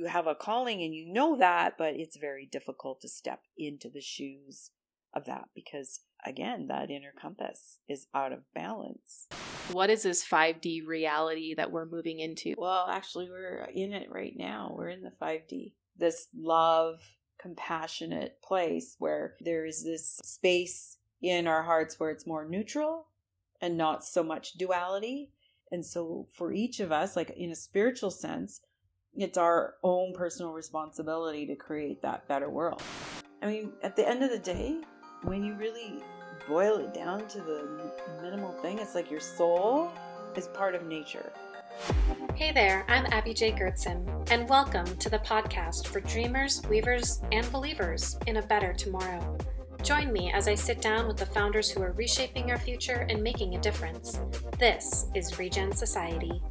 you have a calling and you know that, but it's very difficult to step into the shoes of that because, again, that inner compass is out of balance. What is this 5D reality that we're moving into? Well, actually, we're in it right now. We're in the 5D. This love, compassionate place where there is this space in our hearts where it's more neutral and not so much duality. And so for each of us, like in a spiritual sense, it's our own personal responsibility to create that better world. I mean, at the end of the day, when you really boil it down to the minimal thing, it's like your soul is part of nature. Hey there, I'm Abby J. Gertson, and welcome to the podcast for dreamers, weavers, and believers in a better tomorrow. Join me as I sit down with the founders who are reshaping our future and making a difference. This is Regen Society.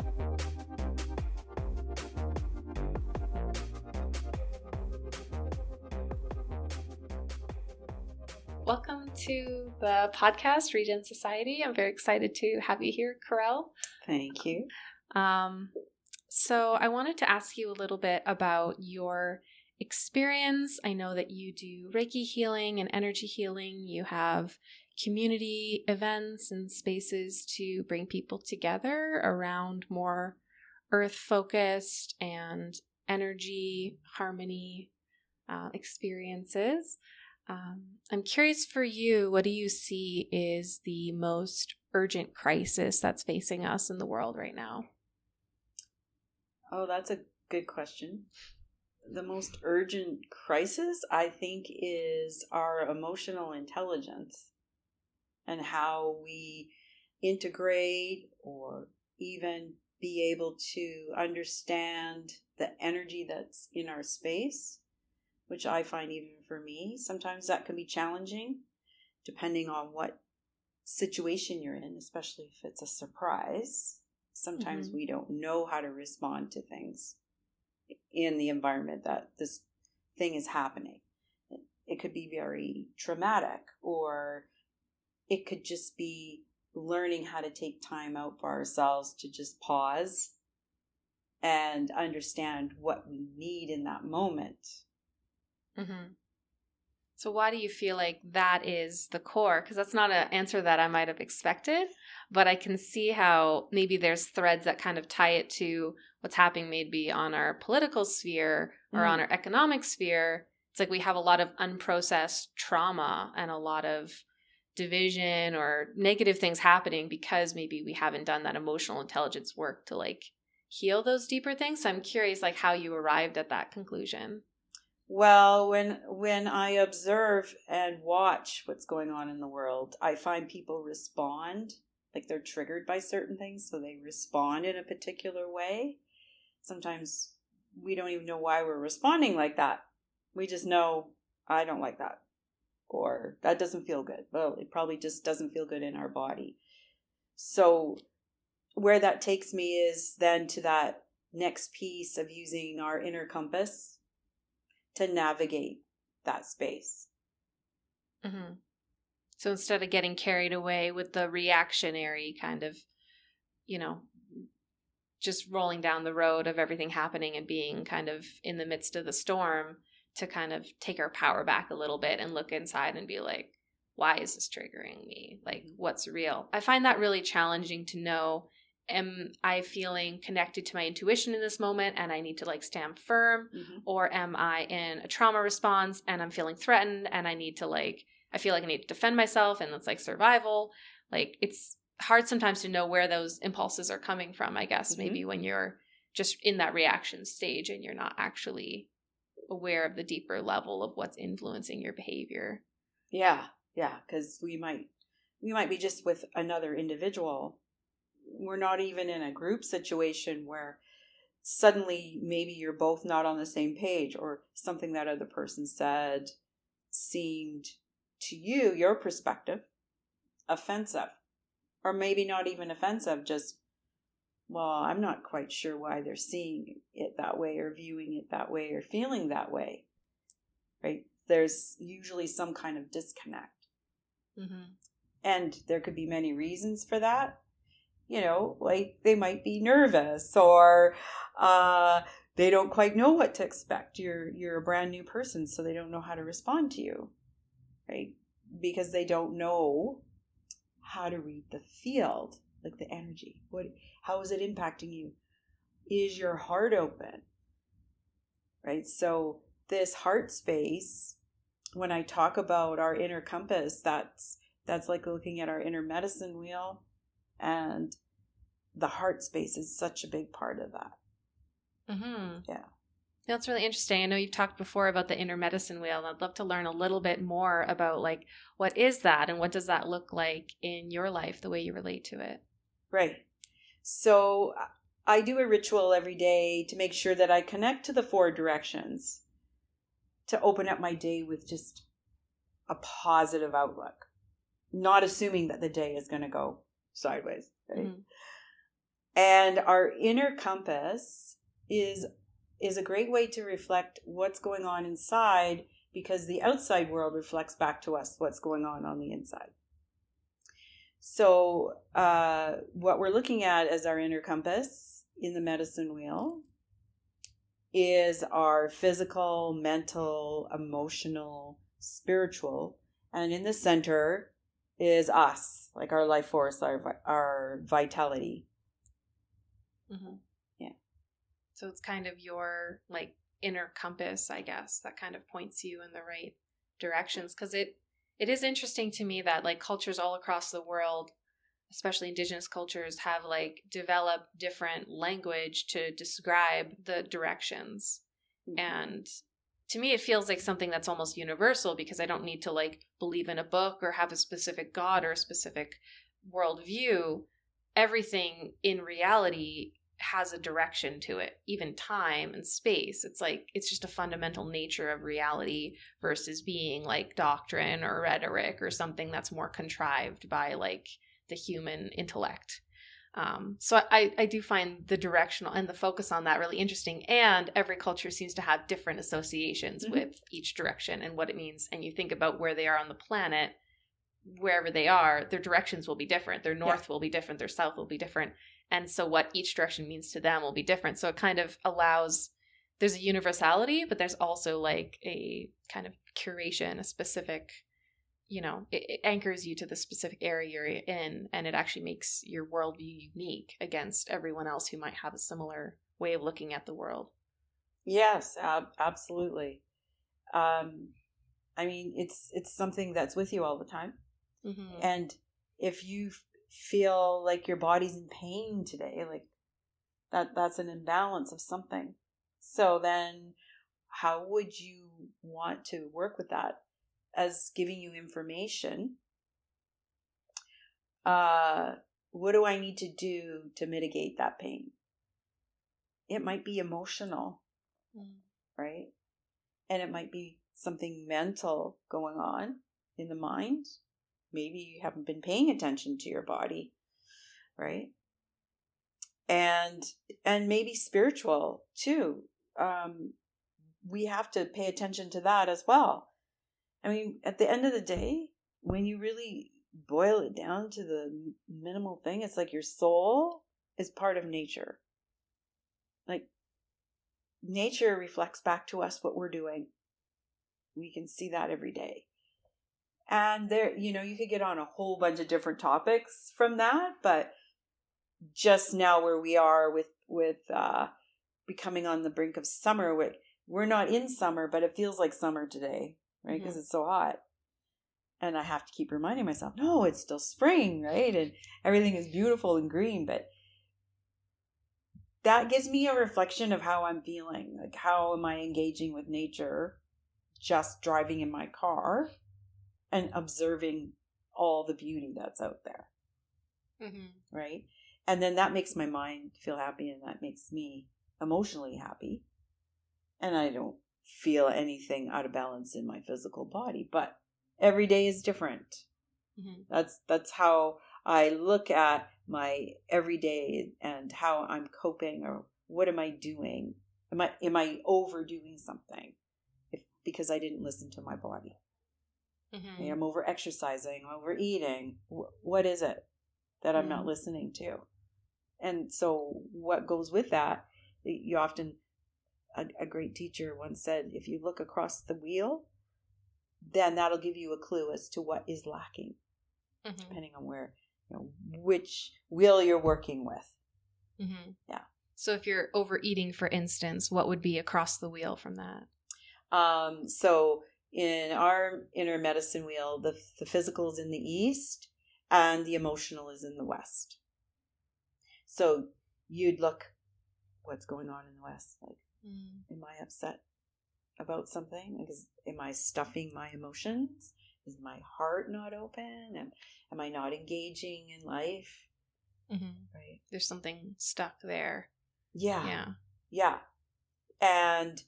Welcome to the podcast, Regen Society. I'm very excited to have you here, Carell. Thank you. So I wanted to ask you a little bit about your experience. I know that you do reiki healing and energy healing. You have community events and spaces to bring people together around more earth-focused and energy harmony experiences. I'm curious for you, what do you see is the most urgent crisis that's facing us in the world right now? Oh, that's a good question. The most urgent crisis, I think, is our emotional intelligence and how we integrate or even be able to understand the energy that's in our space, which I find even for me, sometimes that can be challenging depending on what situation you're in, especially if it's a surprise. Sometimes we don't know how to respond to things in the environment that this thing is happening. It could be very traumatic, or it could just be learning how to take time out for ourselves to just pause and understand what we need in that moment. Mm-hmm. So why do you feel like that is the core? Because that's not an answer that I might have expected, but I can see how maybe there's threads that kind of tie it to what's happening maybe on our political sphere or on our economic sphere. It's like we have a lot of unprocessed trauma and a lot of division or negative things happening because maybe we haven't done that emotional intelligence work to like heal those deeper things. So I'm curious like how you arrived at that conclusion. Well, when I observe and watch what's going on in the world, I find people respond, like they're triggered by certain things, so they respond in a particular way. Sometimes we don't even know why we're responding like that. We just know, I don't like that, or that doesn't feel good. Well, it probably just doesn't feel good in our body. So where that takes me is then to that next piece of using our inner compass to navigate that space. Mm-hmm. So instead of getting carried away with the reactionary kind of, just rolling down the road of everything happening and being kind of in the midst of the storm, to kind of take our power back a little bit and look inside and be like, why is this triggering me? Like, what's real? I find that really challenging to know. Am I feeling connected to my intuition in this moment and I need to like stand firm? Or am I in a trauma response and I'm feeling threatened and I feel like I need to defend myself and it's like survival? Like it's hard sometimes to know where those impulses are coming from, I guess, maybe when you're just in that reaction stage and you're not actually aware of the deeper level of what's influencing your behavior. Yeah, because we might be just with another individual. We're not even in a group situation where suddenly maybe you're both not on the same page, or something that other person said seemed to you, your perspective, offensive, or maybe not even offensive, just, well, I'm not quite sure why they're seeing it that way or viewing it that way or feeling that way, right? There's usually some kind of disconnect. And there could be many reasons for that. like they might be nervous, or they don't quite know what to expect. You're a brand new person, so they don't know how to respond to you, right? Because they don't know how to read the field, like the energy. How is it impacting you? Is your heart open? Right? So this heart space, when I talk about our inner compass, that's like looking at our inner medicine wheel, and the heart space is such a big part of that. Mm-hmm. Yeah. That's really interesting. I know you've talked before about the inner medicine wheel, and I'd love to learn a little bit more about like what is that and what does that look like in your life, the way you relate to it. Right. So I do a ritual every day to make sure that I connect to the 4 directions, to open up my day with just a positive outlook, not assuming that the day is going to go sideways. Right? Mm-hmm. And our inner compass is a great way to reflect what's going on inside, because the outside world reflects back to us what's going on the inside. So what we're looking at as our inner compass in the medicine wheel is our physical, mental, emotional, spiritual, and in the center is us, like our life force, our vitality. Mm-hmm. Yeah. So it's kind of your like inner compass, I guess, that kind of points you in the right directions. Because it is interesting to me that like cultures all across the world, especially indigenous cultures, have like developed different language to describe the directions. Mm-hmm. And to me, it feels like something that's almost universal, because I don't need to like believe in a book or have a specific god or a specific worldview. Everything in reality has a direction to it, even time and space. It's like, it's just a fundamental nature of reality versus being like doctrine or rhetoric or something that's more contrived by like the human intellect. So I do find the directional and the focus on that really interesting. And every culture seems to have different associations mm-hmm. with each direction and what it means. And you think about where they are on the planet, wherever they are, their directions will be different. Their north will be different. Their south will be different. And so what each direction means to them will be different. So it kind of allows, there's a universality, but there's also like a kind of curation, a specific, it anchors you to the specific area you're in, and it actually makes your worldview unique against everyone else who might have a similar way of looking at the world. Yes, absolutely. I mean, it's something that's with you all the time. Mm-hmm. And if you feel like your body's in pain today, like that's an imbalance of something. So then how would you want to work with that? As giving you information, what do I need to do to mitigate that pain? It might be emotional, right? And it might be something mental going on in the mind. Maybe you haven't been paying attention to your body, right? And maybe spiritual too. We have to pay attention to that as well. I mean, at the end of the day, when you really boil it down to the minimal thing, it's like your soul is part of nature. Like, nature reflects back to us what we're doing. We can see that every day. And there, you could get on a whole bunch of different topics from that, but just now where we are with becoming on the brink of summer, we're not in summer, but it feels like summer today. Right? Because it's so hot. And I have to keep reminding myself, no, it's still spring, right? And everything is beautiful and green. But that gives me a reflection of how I'm feeling. Like, how am I engaging with nature? Just driving in my car and observing all the beauty that's out there. Mm-hmm. Right? And then that makes my mind feel happy, and that makes me emotionally happy. And I don't feel anything out of balance in my physical body, but every day is different. Mm-hmm. That's how I look at my everyday and how I'm coping, or what am I doing? Am I overdoing something because I didn't listen to my body? Mm-hmm. I'm over exercising, overeating. What is it that I'm not listening to? And so what goes with that, you often, a great teacher once said, if you look across the wheel, then that'll give you a clue as to what is lacking, depending on where, which wheel you're working with. Yeah. So if you're overeating, for instance, what would be across the wheel from that? So in our inner medicine wheel, the physical is in the east and the emotional is in the west. So you'd look, what's going on in the west? Like, am I upset about something? Like, am I stuffing my emotions? Is my heart not open? Am I not engaging in life? Right. There's something stuck there. Yeah. And,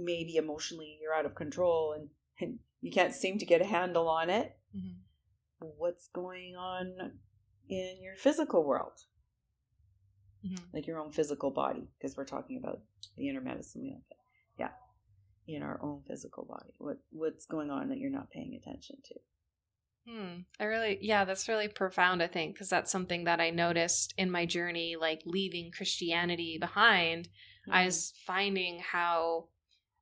maybe emotionally you're out of control and you can't seem to get a handle on it. What's going on in your physical world? Like your own physical body, because we're talking about the inner medicine wheel. Yeah. In our own physical body. What's going on that you're not paying attention to? That's really profound, I think, because that's something that I noticed in my journey, like leaving Christianity behind. I was finding how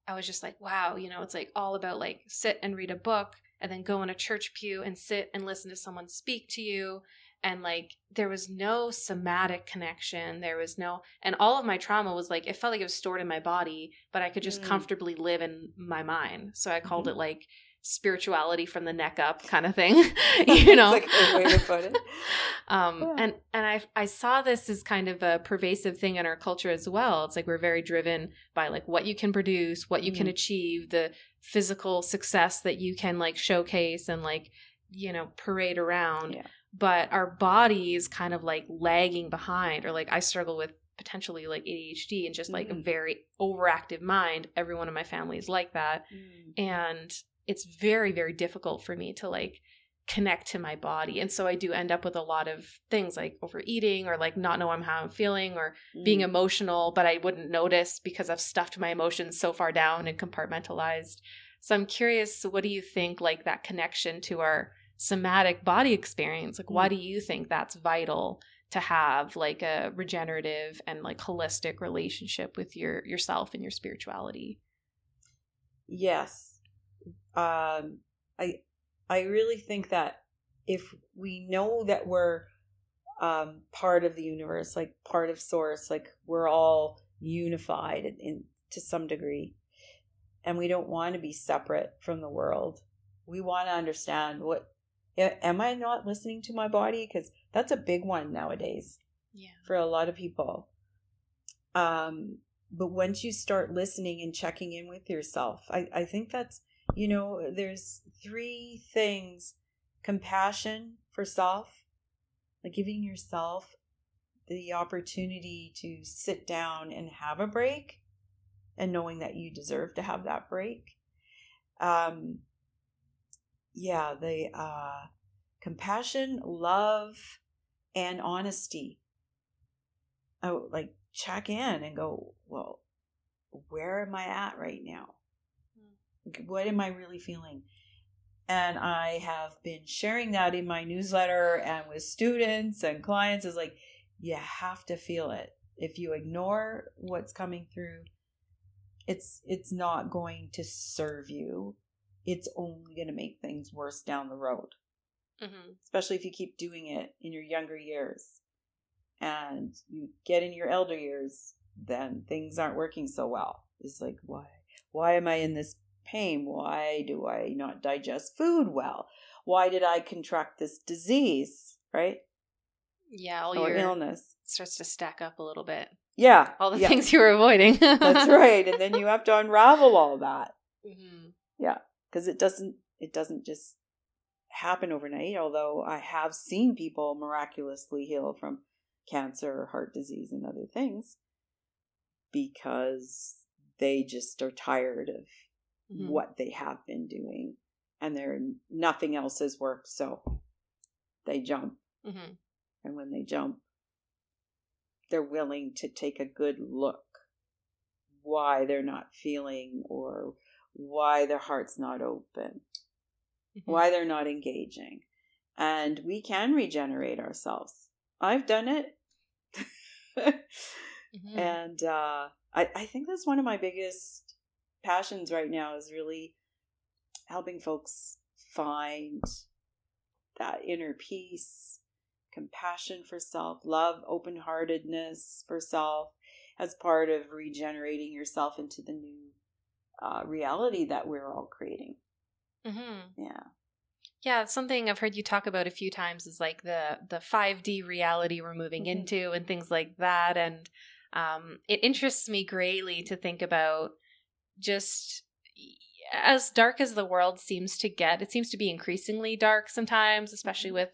I was just like, wow, it's like all about like sit and read a book and then go in a church pew and sit and listen to someone speak to you. And like, there was no somatic connection. There was no, and all of my trauma was like, it felt like it was stored in my body, but I could just comfortably live in my mind. So I called it like spirituality from the neck up kind of thing, It's like a way to put it. And I saw this as kind of a pervasive thing in our culture as well. It's like we're very driven by like what you can produce, what you can achieve, the physical success that you can like showcase and like, parade around. Yeah. But our bodies kind of like lagging behind, or like I struggle with potentially like ADHD and just like a very overactive mind. Everyone in my family is like that. And it's very, very difficult for me to like connect to my body. And so I do end up with a lot of things like overeating or like not knowing how I'm feeling or being emotional, but I wouldn't notice because I've stuffed my emotions so far down and compartmentalized. So I'm curious, what do you think like that connection to our somatic body experience? Like, why do you think that's vital to have like a regenerative and like holistic relationship with yourself and your spirituality? Yes. I really think that if we know that we're part of the universe, like part of source, like we're all unified to some degree, and we don't want to be separate from the world. We want to understand am I not listening to my body? Because that's a big one nowadays for a lot of people. But once you start listening and checking in with yourself, I think that's, there's 3 things: compassion for self, like giving yourself the opportunity to sit down and have a break and knowing that you deserve to have that break. The compassion, love, and honesty. Like check in and go, well, where am I at right now? What am I really feeling? And I have been sharing that in my newsletter and with students and clients. Is like, you have to feel it. If you ignore what's coming through, it's not going to serve you. It's only going to make things worse down the road. Especially if you keep doing it in your younger years. And you get in your elder years, then things aren't working so well. It's like, why am I in this pain? Why do I not digest food well? Why did I contract this disease? Right? Yeah, all or your illness starts to stack up a little bit. Yeah, all the things you were avoiding. That's right, and then you have to unravel all that. Yeah, because it doesn't just happen overnight. Although I have seen people miraculously heal from cancer, heart disease, and other things because they just are tired of what they have been doing, and nothing else has worked, so they jump. And when they jump, they're willing to take a good look why they're not feeling, or why their heart's not open, why they're not engaging. And we can regenerate ourselves. I've done it. Mm-hmm. And I think that's one of my biggest passions right now, is really helping folks find that inner peace, compassion for self, love, open-heartedness for self, as part of regenerating yourself into the new reality that we're all creating. Mm-hmm. Yeah. Yeah, it's something I've heard you talk about a few times, is like the 5D reality we're moving Mm-hmm. into and things like that. And it interests me greatly to think about, just as dark as the world seems to get, it seems to be increasingly dark sometimes, especially with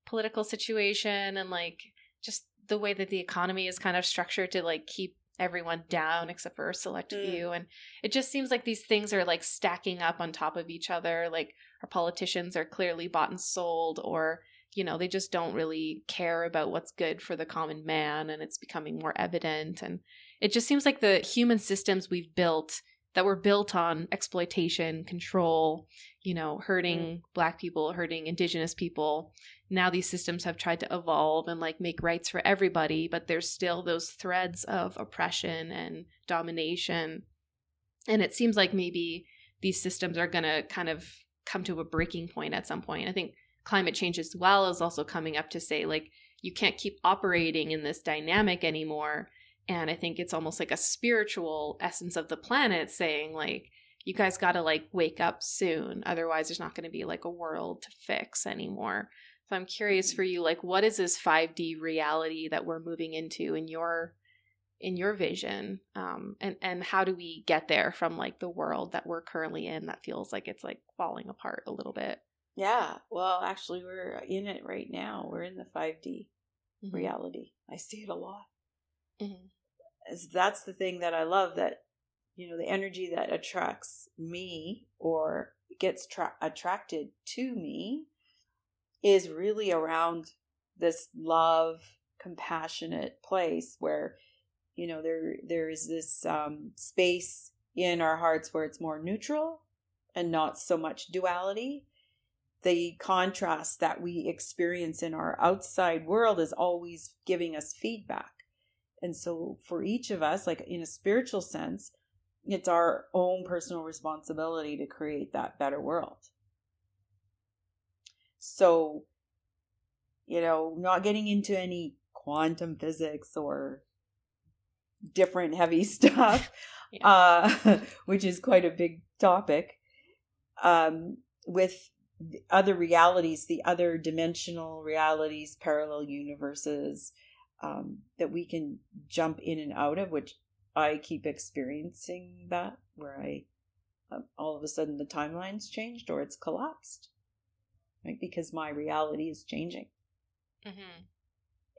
political situation and like just the way that the economy is kind of structured to like keep everyone down except for a select few. And it just seems like these things are like stacking up on top of each other. Like our politicians are clearly bought and sold, or they just don't really care about what's good for the common man, and it's becoming more evident. And it just seems like the human systems we've built, that were built on exploitation, control, hurting Black people, hurting indigenous people. Now these systems have tried to evolve and like make rights for everybody, but there's still those threads of oppression and domination. And it seems like maybe these systems are going to kind of come to a breaking point at some point. I think climate change as well is also coming up to say, like, you can't keep operating in this dynamic anymore. And I think it's almost like a spiritual essence of the planet saying, like, you guys got to like wake up soon. Otherwise, there's not going to be like a world to fix anymore. So I'm curious for you, like, what is this 5D reality that we're moving into in your vision? And how do we get there from like the world that we're currently in that feels like it's like falling apart a little bit? Yeah. Well, actually, we're in it right now. We're in the 5D reality. I see it a lot. That's the thing that I love, that the energy that attracts me or gets attracted to me is really around this love, compassionate place where there is this space in our hearts where it's more neutral and not so much duality. The contrast that we experience in our outside world is always giving us feedback. And so for each of us, like in a spiritual sense, it's our own personal responsibility to create that better world. So, not getting into any quantum physics or different heavy stuff, which is quite a big topic, with the other realities, the other dimensional realities, parallel universes, that we can jump in and out of, which I keep experiencing that, where I all of a sudden the timeline's changed or it's collapsed, right? Because my reality is changing.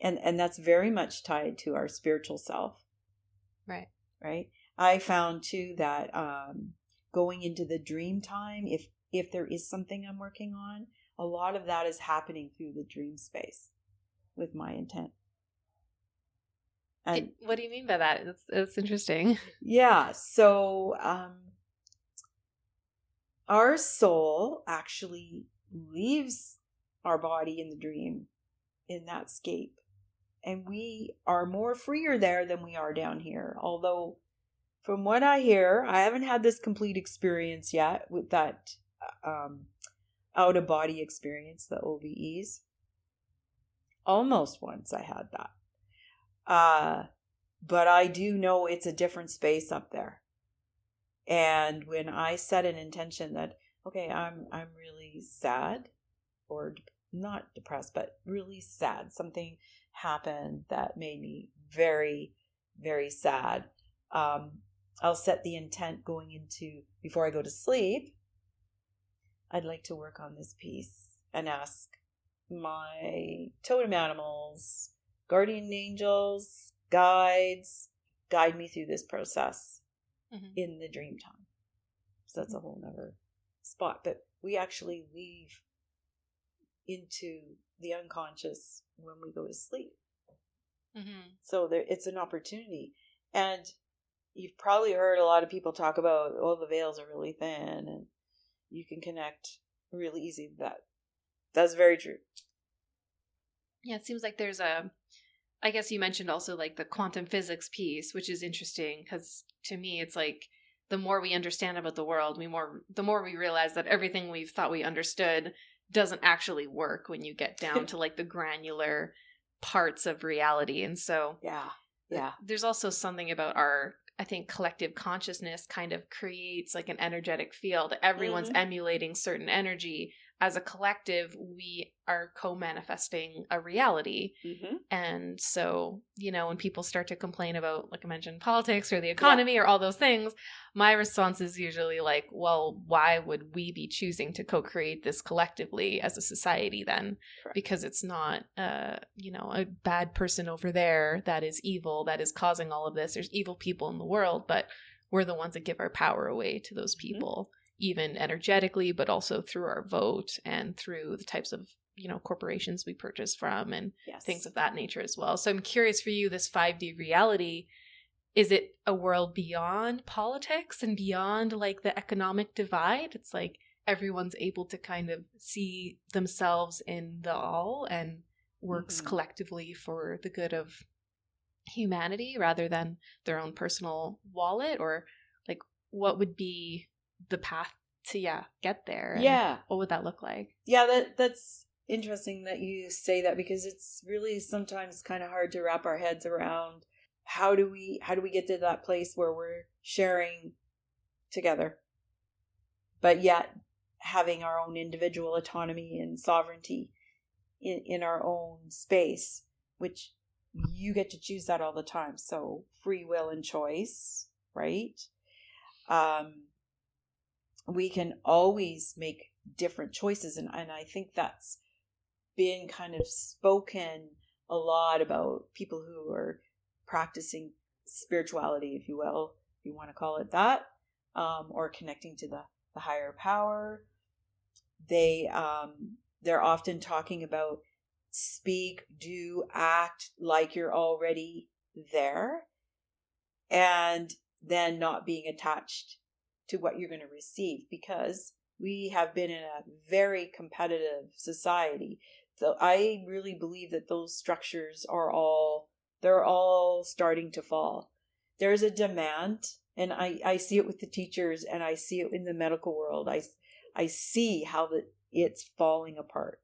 And that's very much tied to our spiritual self. Right. I found too that going into the dream time, if there is something I'm working on, a lot of that is happening through the dream space with my intent. And what do you mean by that? It's interesting. Yeah. So our soul actually leaves our body in the dream, in that scape. And we are more freer there than we are down here. Although, from what I hear, I haven't had this complete experience yet with that out-of-body experience, the OBEs. Almost once I had that. But I do know it's a different space up there. And when I set an intention that, okay, I'm really sad, or not depressed, but really sad, something happened that made me very, very sad, I'll set the intent going into, before I go to sleep, I'd like to work on this piece and ask my totem animals, guardian angels, guides, guide me through this process in the dream time. So that's a whole nother spot. But we actually leave into the unconscious when we go to sleep. So it's an opportunity. And you've probably heard a lot of people talk about, the veils are really thin and you can connect really easy with that. That's very true. Yeah, it seems like there's I guess you mentioned also like the quantum physics piece, which is interesting because to me it's like the more we understand about the world, the more we realize that everything we've thought we understood doesn't actually work when you get down to like the granular parts of reality. And so there's also something about our, I think, collective consciousness kind of creates like an energetic field. Everyone's emulating certain energy. As a collective, we are co-manifesting a reality. And so, you know, when people start to complain about, like I mentioned, politics or the economy or all those things, my response is usually like, well, why would we be choosing to co-create this collectively as a society then? Correct. Because it's not, you know, a bad person over there that is evil, that is causing all of this. There's evil people in the world, but we're the ones that give our power away to those people. Even energetically, but also through our vote and through the types of, you know, corporations we purchase from and things of that nature as well. So I'm curious for you, this 5D reality, is it a world beyond politics and beyond like the economic divide? It's like everyone's able to kind of see themselves in the all and works collectively for the good of humanity rather than their own personal wallet, or like what would be the path to get there, and what would that look like? That's interesting that you say that, because it's really sometimes kind of hard to wrap our heads around how do we get to that place where we're sharing together but yet having our own individual autonomy and sovereignty in our own space, which you get to choose that all the time. So free will and choice, right? We can always make different choices. And I think that's been kind of spoken a lot about people who are practicing spirituality, if you will, if you want to call it that, or connecting to the higher power. They're often talking about speak, do, act like you're already there, and then not being attached to what you're going to receive, because we have been in a very competitive society. So I really believe that those structures they're all starting to fall. There's a demand, and I see it with the teachers, and I see it in the medical world. I see how it's falling apart.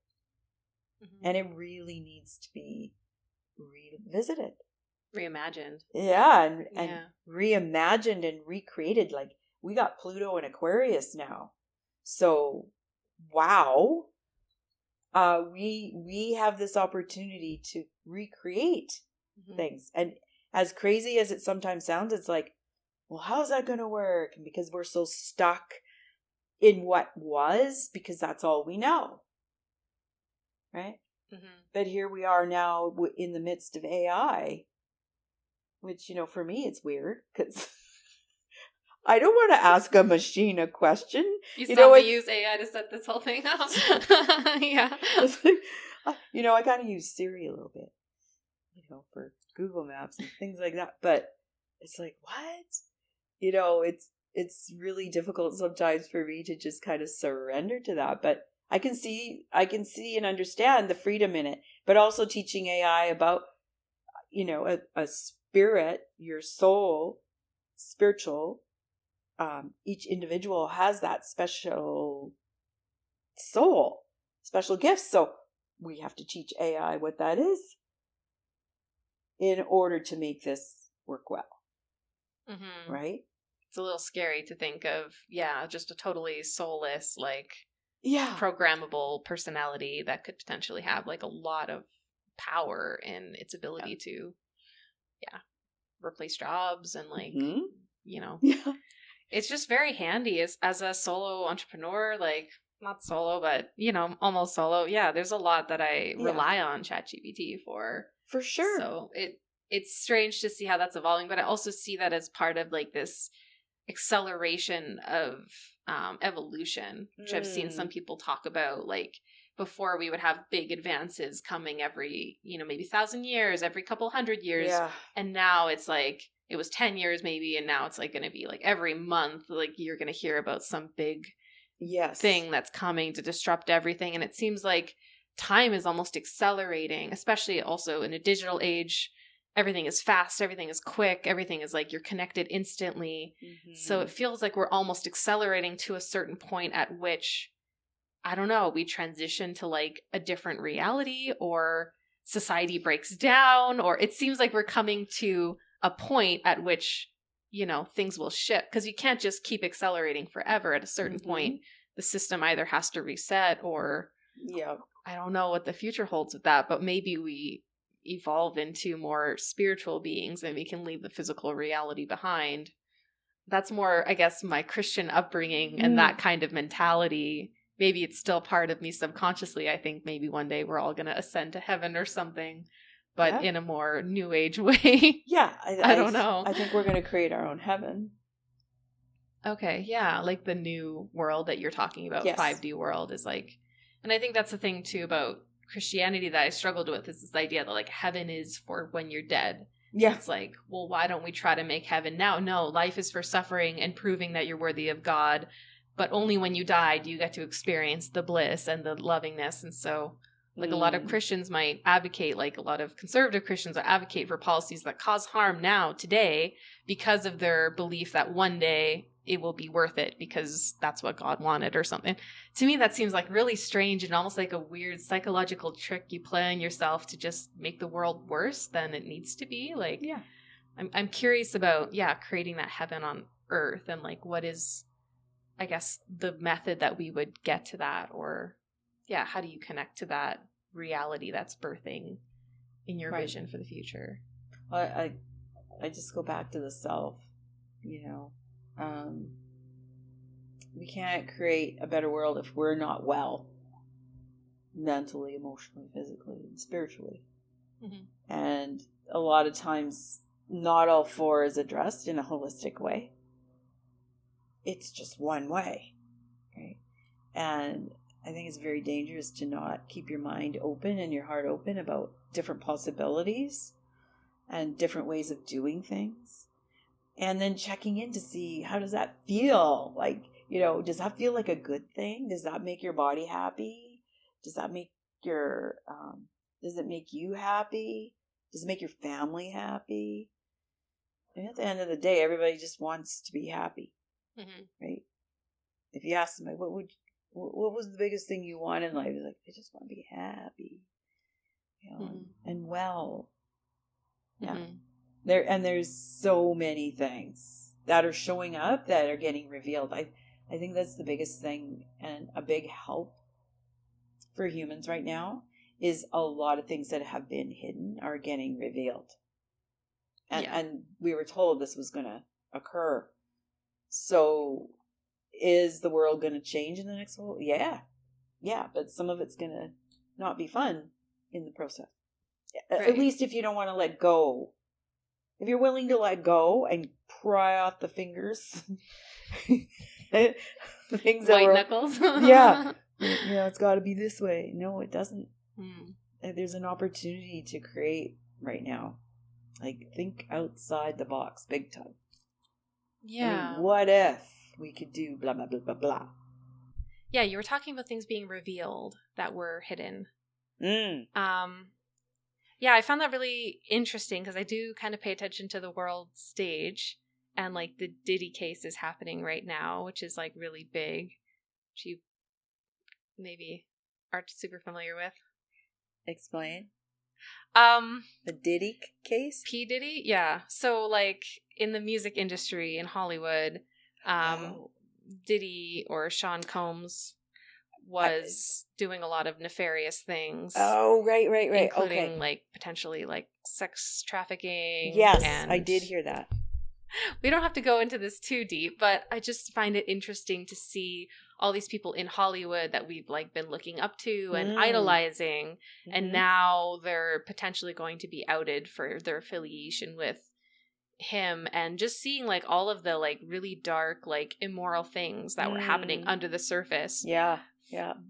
And it really needs to be revisited. Reimagined. Yeah, and reimagined and recreated. Like, we got Pluto and Aquarius now. So, wow. We have this opportunity to recreate things. And as crazy as it sometimes sounds, it's like, well, how's that going to work? And because we're so stuck in what was, because that's all we know. Right? But here we are now in the midst of AI, which, you know, for me, it's weird because I don't want to ask a machine a question. You know, use AI to set this whole thing up. You know, I kind of use Siri a little bit, you know, for Google Maps and things like that. But it's like, what? You know, it's really difficult sometimes for me to just kind of surrender to that. But I can see and understand the freedom in it. But also teaching AI about, you know, a spirit, your soul, spiritual. Each individual has that special soul, special gifts. So we have to teach AI what that is in order to make this work well. Right? It's a little scary to think of, just a totally soulless, like, programmable personality that could potentially have like a lot of power in its ability to, replace jobs and like, you know. It's just very handy as a solo entrepreneur, like not solo, but, you know, almost solo. Yeah, there's a lot that I rely on ChatGPT for. For sure. So it's strange to see how that's evolving, but I also see that as part of like this acceleration of evolution, which I've seen some people talk about. Like, before we would have big advances coming every, you know, maybe 1,000 years, every couple 100 years. Yeah. And now it's like, it was 10 years maybe, and now it's like going to be like every month, like you're going to hear about some big thing that's coming to disrupt everything. And it seems like time is almost accelerating, especially also in a digital age. Everything is fast, everything is quick, everything is like you're connected instantly. Mm-hmm. So it feels like we're almost accelerating to a certain point at which, I don't know, we transition to like a different reality, or society breaks down, or it seems like we're coming to a point at which, you know, things will shift, because you can't just keep accelerating forever. At a certain Mm-hmm. point, the system either has to reset, or Yeah. I don't know what the future holds with that, but maybe we evolve into more spiritual beings and we can leave the physical reality behind. That's more, I guess, my Christian upbringing and that kind of mentality. Maybe it's still part of me subconsciously. I think maybe one day we're all going to ascend to heaven or something, but in a more new age way. Yeah. I don't know. I think we're going to create our own heaven. Okay. Yeah. Like the new world that you're talking about, Yes. 5D world is like, and I think that's the thing too about Christianity that I struggled with, is this idea that like heaven is for when you're dead. Yeah. It's like, well, why don't we try to make heaven now? No, life is for suffering and proving that you're worthy of God. But only when you die do you get to experience the bliss and the lovingness. And so like a lot of Christians might advocate, like a lot of conservative Christians advocate for policies that cause harm now, today, because of their belief that one day it will be worth it because that's what God wanted or something. To me, that seems like really strange and almost like a weird psychological trick you play on yourself to just make the world worse than it needs to be. Like, yeah, I'm curious about, creating that heaven on earth, and like, what is, I guess, the method that we would get to that, or how do you connect to that reality that's birthing in your vision for the future? I just go back to the self, we can't create a better world if we're not well mentally, emotionally, physically, and spiritually. Mm-hmm. And a lot of times not all four is addressed in a holistic way. It's just one way, right? And I think it's very dangerous to not keep your mind open and your heart open about different possibilities and different ways of doing things. And then checking in to see, how does that feel? Like, does that feel like a good thing? Does that make your body happy? Does that make does it make you happy? Does it make your family happy? And at the end of the day, everybody just wants to be happy, right? If you ask them, what was the biggest thing you want in life? It's like, I just want to be happy, and well. Yeah. There's so many things that are showing up that are getting revealed. I think that's the biggest thing, and a big help for humans right now is a lot of things that have been hidden are getting revealed. And we were told this was going to occur. So is the world going to change in the next world? Yeah, but some of it's going to not be fun in the process. Right. At least if you don't want to let go. If you're willing to let go and pry off the fingers, things white knuckles. It's got to be this way. No, it doesn't. There's an opportunity to create right now. Like, think outside the box, big time. Yeah. I mean, what if we could do blah, blah, blah, blah, blah? Yeah, you were talking about things being revealed that were hidden. Yeah, I found that really interesting because I do kind of pay attention to the world stage, and like the Diddy case is happening right now, which is like really big, which you maybe aren't super familiar with. Explain. The Diddy case? P. Diddy? Yeah. So like in the music industry in Hollywood, Diddy, or Sean Combs, was doing a lot of nefarious things. Oh, right. Including like potentially like sex trafficking. Yes, I did hear that. We don't have to go into this too deep, but I just find it interesting to see all these people in Hollywood that we've like been looking up to and idolizing, and now they're potentially going to be outed for their affiliation with him, and just seeing like all of the like really dark, like immoral things that were happening under the surface. Yeah.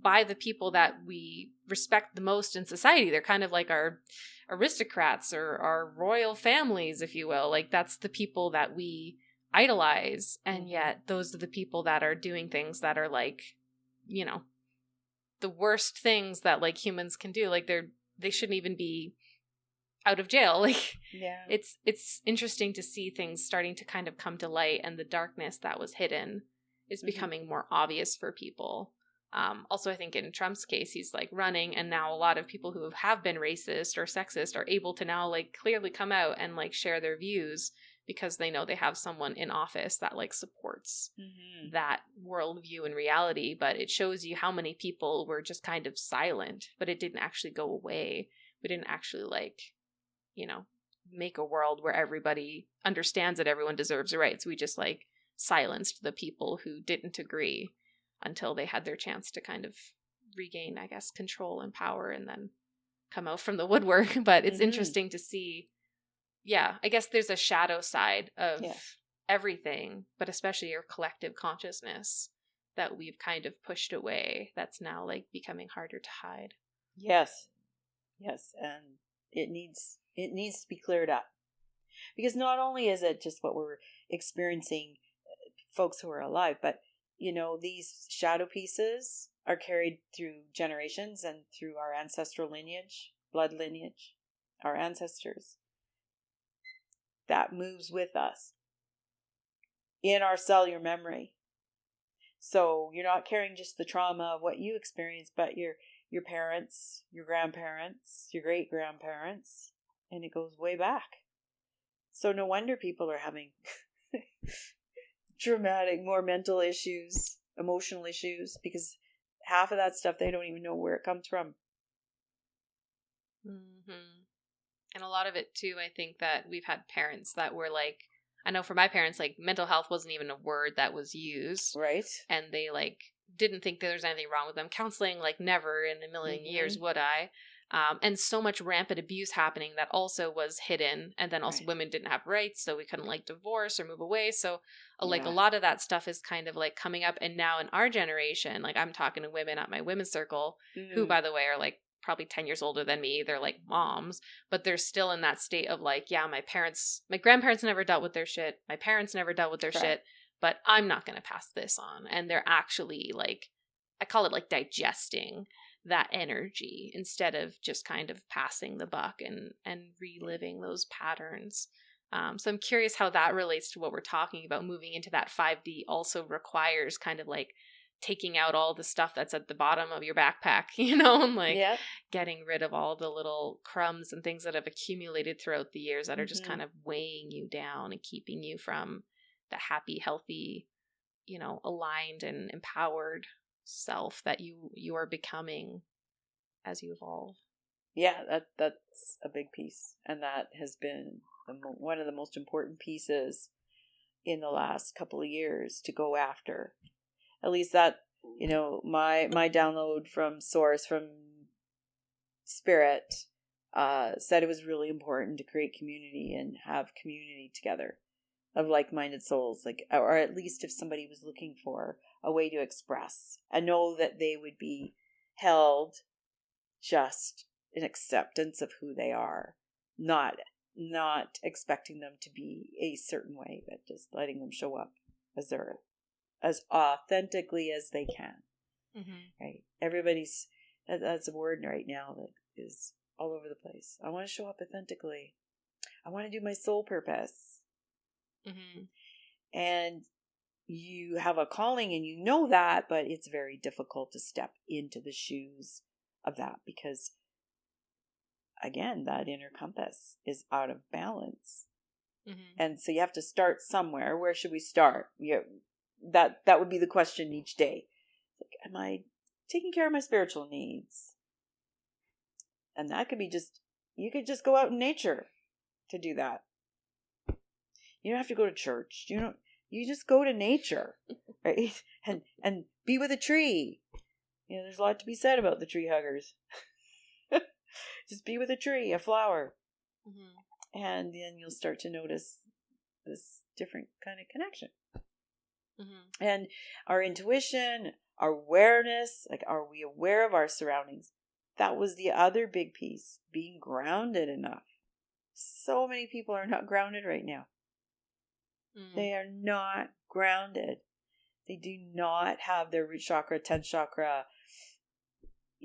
By the people that we respect the most in society. They're kind of like our aristocrats or our royal families, if you will. Like that's the people that we idolize, and yet those are the people that are doing things that are like, the worst things that like humans can do. Like they shouldn't even be out of jail. Like, Yeah. It's interesting to see things starting to kind of come to light, and the darkness that was hidden is becoming more obvious for people. Also, I think in Trump's case, he's like running, and now a lot of people who have been racist or sexist are able to now like clearly come out and like share their views because they know they have someone in office that like supports that worldview and reality. But it shows you how many people were just kind of silent, but it didn't actually go away. We didn't actually like, you know, make a world where everybody understands that everyone deserves rights. We just like silenced the people who didn't agree until they had their chance to kind of regain, I guess, control and power and then come out from the woodwork. But it's interesting to see, yeah, I guess there's a shadow side of everything, but especially your collective consciousness that we've kind of pushed away that's now like becoming harder to hide. Yes. And it needs to be cleared up, because not only is it just what we're experiencing, folks who are alive, but you know, these shadow pieces are carried through generations and through our ancestral lineage, blood lineage, our ancestors. That moves with us in our cellular memory. So you're not carrying just the trauma of what you experienced, but your parents, your grandparents, your great-grandparents, and it goes way back. So no wonder people are having dramatic, more mental issues, emotional issues, because half of that stuff, they don't even know where it comes from. And a lot of it too, I think that we've had parents that were like, I know for my parents, like mental health wasn't even a word that was used. Right. And they like didn't think that there's anything wrong with them. Counseling, like never in a million years would I. And so much rampant abuse happening that also was hidden. And then also women didn't have rights, so we couldn't like divorce or move away. So like a lot of that stuff is kind of like coming up. And now in our generation, like I'm talking to women at my women's circle, who by the way are like probably 10 years older than me. They're like moms, but they're still in that state of like, yeah, my grandparents never dealt with their shit. My parents never dealt with their shit, but I'm not going to pass this on. And they're actually like, I call it like digesting that energy instead of just kind of passing the buck and reliving those patterns. So I'm curious how that relates to what we're talking about. Moving into that 5D also requires kind of like taking out all the stuff that's at the bottom of your backpack, you know, and like getting rid of all the little crumbs and things that have accumulated throughout the years that are just kind of weighing you down and keeping you from the happy, healthy, you know, aligned and empowered self that you are becoming as you evolve. Yeah, that's a big piece, and that has been one of the most important pieces in the last couple of years to go after. At least that, you know, my download from source, from spirit, said it was really important to create community and have community together of like-minded souls, like, or at least if somebody was looking for a way to express and know that they would be held just in acceptance of who they are, not expecting them to be a certain way, but just letting them show up as they're as authentically as they can. Right? Everybody's, that's a word right now that is all over the place. I want to show up authentically. I want to do my soul purpose. And you have a calling and you know that, but it's very difficult to step into the shoes of that because, again, that inner compass is out of balance. And so you have to start somewhere. Where should we start? That would be the question each day. Like, am I taking care of my spiritual needs? And that could be you could just go out in nature to do that. You don't have to go to church. You just go to nature, right? And be with a tree. You know, there's a lot to be said about the tree huggers. Just be with a tree, a flower. And then you'll start to notice this different kind of connection. And our intuition, our awareness, like, are we aware of our surroundings? That was the other big piece, being grounded enough. So many people are not grounded right now. They are not grounded. They do not have their root chakra, 10th chakra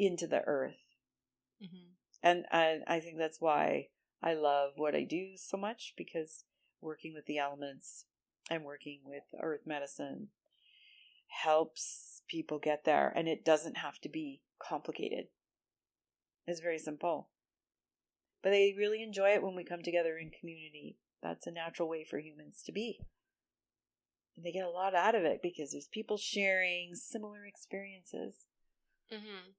into the earth. Mm-hmm. And I think that's why I love what I do so much, because working with the elements and working with earth medicine helps people get there. And it doesn't have to be complicated. It's very simple. But they really enjoy it when we come together in community. That's a natural way for humans to be. And they get a lot out of it because there's people sharing similar experiences. Mm-hmm.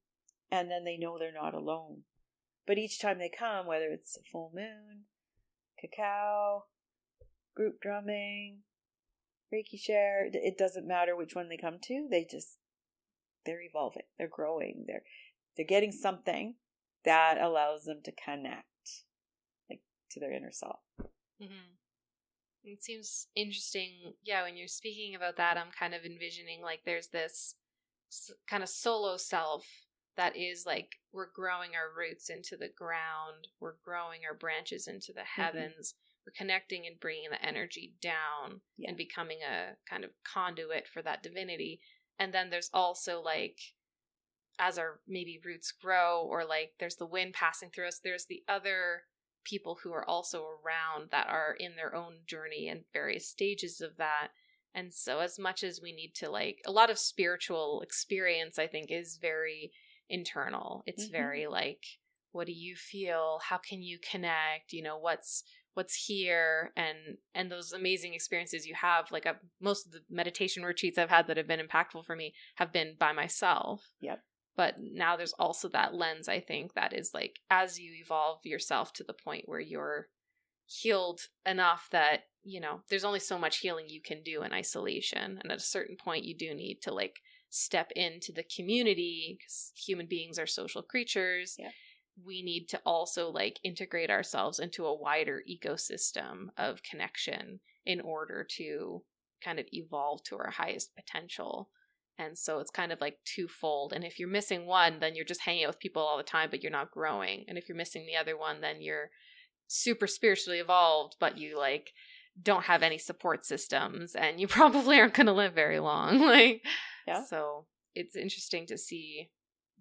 And then they know they're not alone. But each time they come, whether it's a full moon, cacao, group drumming, reiki share, it doesn't matter which one they come to. They're evolving. They're growing. They're getting something that allows them to connect, like, to their inner self. Mm-hmm. It seems interesting. Yeah, when you're speaking about that, I'm kind of envisioning like there's this kind of solo self that is like we're growing our roots into the ground, we're growing our branches into the heavens, we're connecting and bringing the energy down and becoming a kind of conduit for that divinity. And then there's also like, as our maybe roots grow, or like there's the wind passing through us, there's the other people who are also around that are in their own journey and various stages of that. And so as much as we need to like, a lot of spiritual experience, I think, is very internal. It's very like, what do you feel? How can you connect? You know, what's here? And those amazing experiences you have, like most of the meditation retreats I've had that have been impactful for me have been by myself. Yep. But now there's also that lens, I think, that is like, as you evolve yourself to the point where you're healed enough that, you know, there's only so much healing you can do in isolation. And at a certain point, you do need to like step into the community, because human beings are social creatures. Yeah. We need to also like integrate ourselves into a wider ecosystem of connection in order to kind of evolve to our highest potential. And so it's kind of like twofold. And if you're missing one, then you're just hanging out with people all the time, but you're not growing. And if you're missing the other one, then you're super spiritually evolved, but you like don't have any support systems, and you probably aren't going to live very long. So it's interesting to see,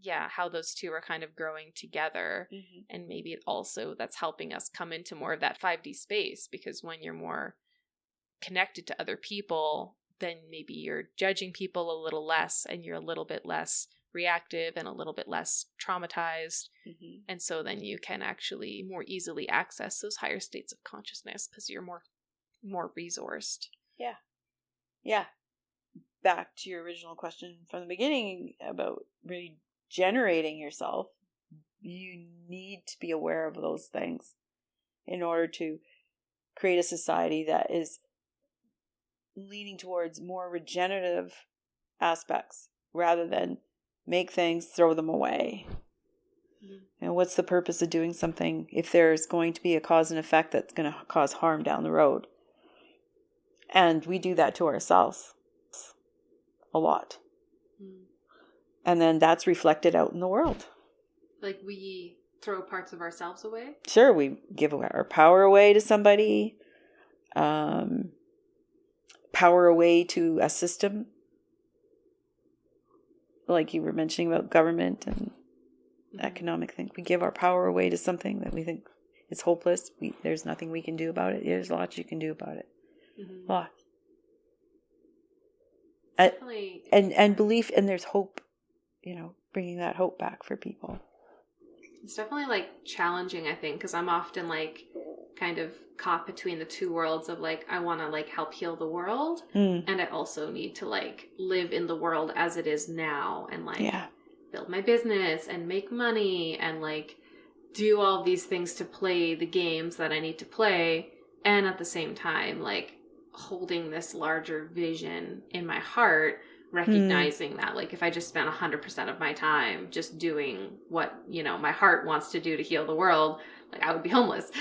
how those two are kind of growing together. And maybe it also that's helping us come into more of that 5D space, because when you're more connected to other people, then maybe you're judging people a little less, and you're a little bit less reactive and a little bit less traumatized. And so then you can actually more easily access those higher states of consciousness because you're more resourced. Yeah. Back to your original question from the beginning about regenerating yourself, you need to be aware of those things in order to create a society that is leaning towards more regenerative aspects rather than make things, throw them away. And what's the purpose of doing something if there's going to be a cause and effect that's going to cause harm down the road? And we do that to ourselves a lot. And then that's reflected out in the world. Like we throw parts of ourselves away? Sure, we give our power away to somebody. Power away to a system. Like you were mentioning about government and economic things. We give our power away to something that we think is hopeless. There's nothing we can do about it. There's lots you can do about it. Lots. And belief, and there's hope, bringing that hope back for people. It's definitely like challenging, I think, because I'm often like kind of caught between the two worlds of like, I want to like help heal the world. And I also need to like live in the world as it is now and like build my business and make money and like do all these things to play the games that I need to play. And at the same time, like holding this larger vision in my heart, recognizing that like if I just spent 100% of my time just doing what, my heart wants to do to heal the world, like I would be homeless,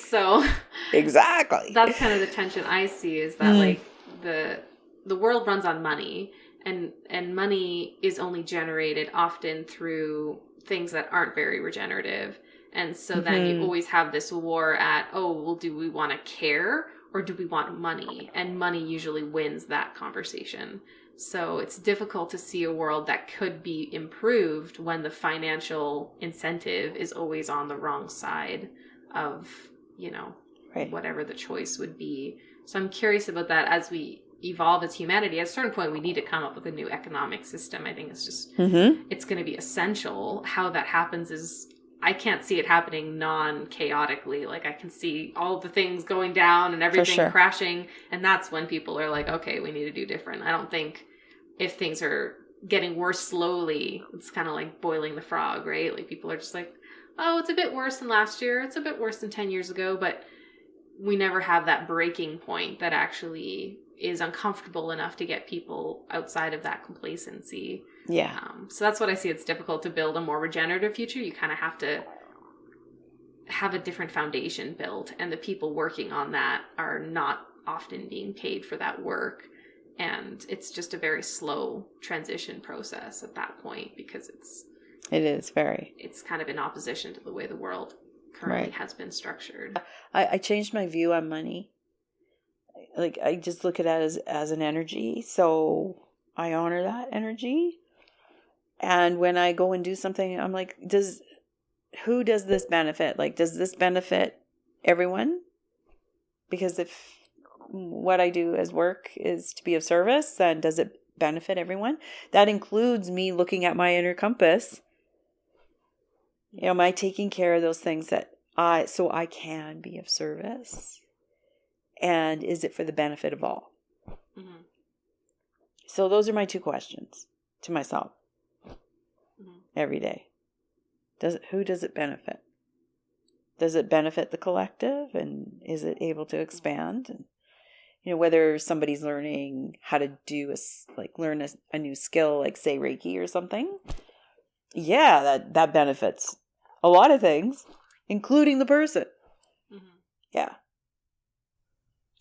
So exactly. That's kind of the tension I see is that like the world runs on money and money is only generated often through things that aren't very regenerative. And so then you always have this war at, do we want to care or do we want money? And money usually wins that conversation. So it's difficult to see a world that could be improved when the financial incentive is always on the wrong side of, right. whatever the choice would be. So I'm curious about that as we evolve as humanity. At a certain point, we need to come up with a new economic system. I think it's just, it's going to be essential. How that happens is, I can't see it happening non-chaotically. Like, I can see all the things going down and everything crashing. And that's when people are like, okay, we need to do different. I don't think if things are getting worse slowly, it's kind of like boiling the frog, right? Like, people are just like, oh, it's a bit worse than last year. It's a bit worse than 10 years ago. But we never have that breaking point that actually is uncomfortable enough to get people outside of that complacency. Yeah. So that's what I see. It's difficult to build a more regenerative future. You kind of have to have a different foundation built, and the people working on that are not often being paid for that work. And it's just a very slow transition process at that point, because it's kind of in opposition to the way the world currently has been structured. I changed my view on money. Like, I just look at it as an energy. So I honor that energy. And when I go and do something, I'm like, who does this benefit? Like, does this benefit everyone? Because if what I do as work is to be of service, then does it benefit everyone? That includes me looking at my inner compass. Am I taking care of those things so I can be of service? And is it for the benefit of all? Mm-hmm. So those are my two questions to myself every day. Who does it benefit? Does it benefit the collective? And is it able to expand? And, whether somebody's learning how to learn a new skill, like say Reiki or something. Yeah, that benefits a lot of things, including the person. Mm-hmm. Yeah.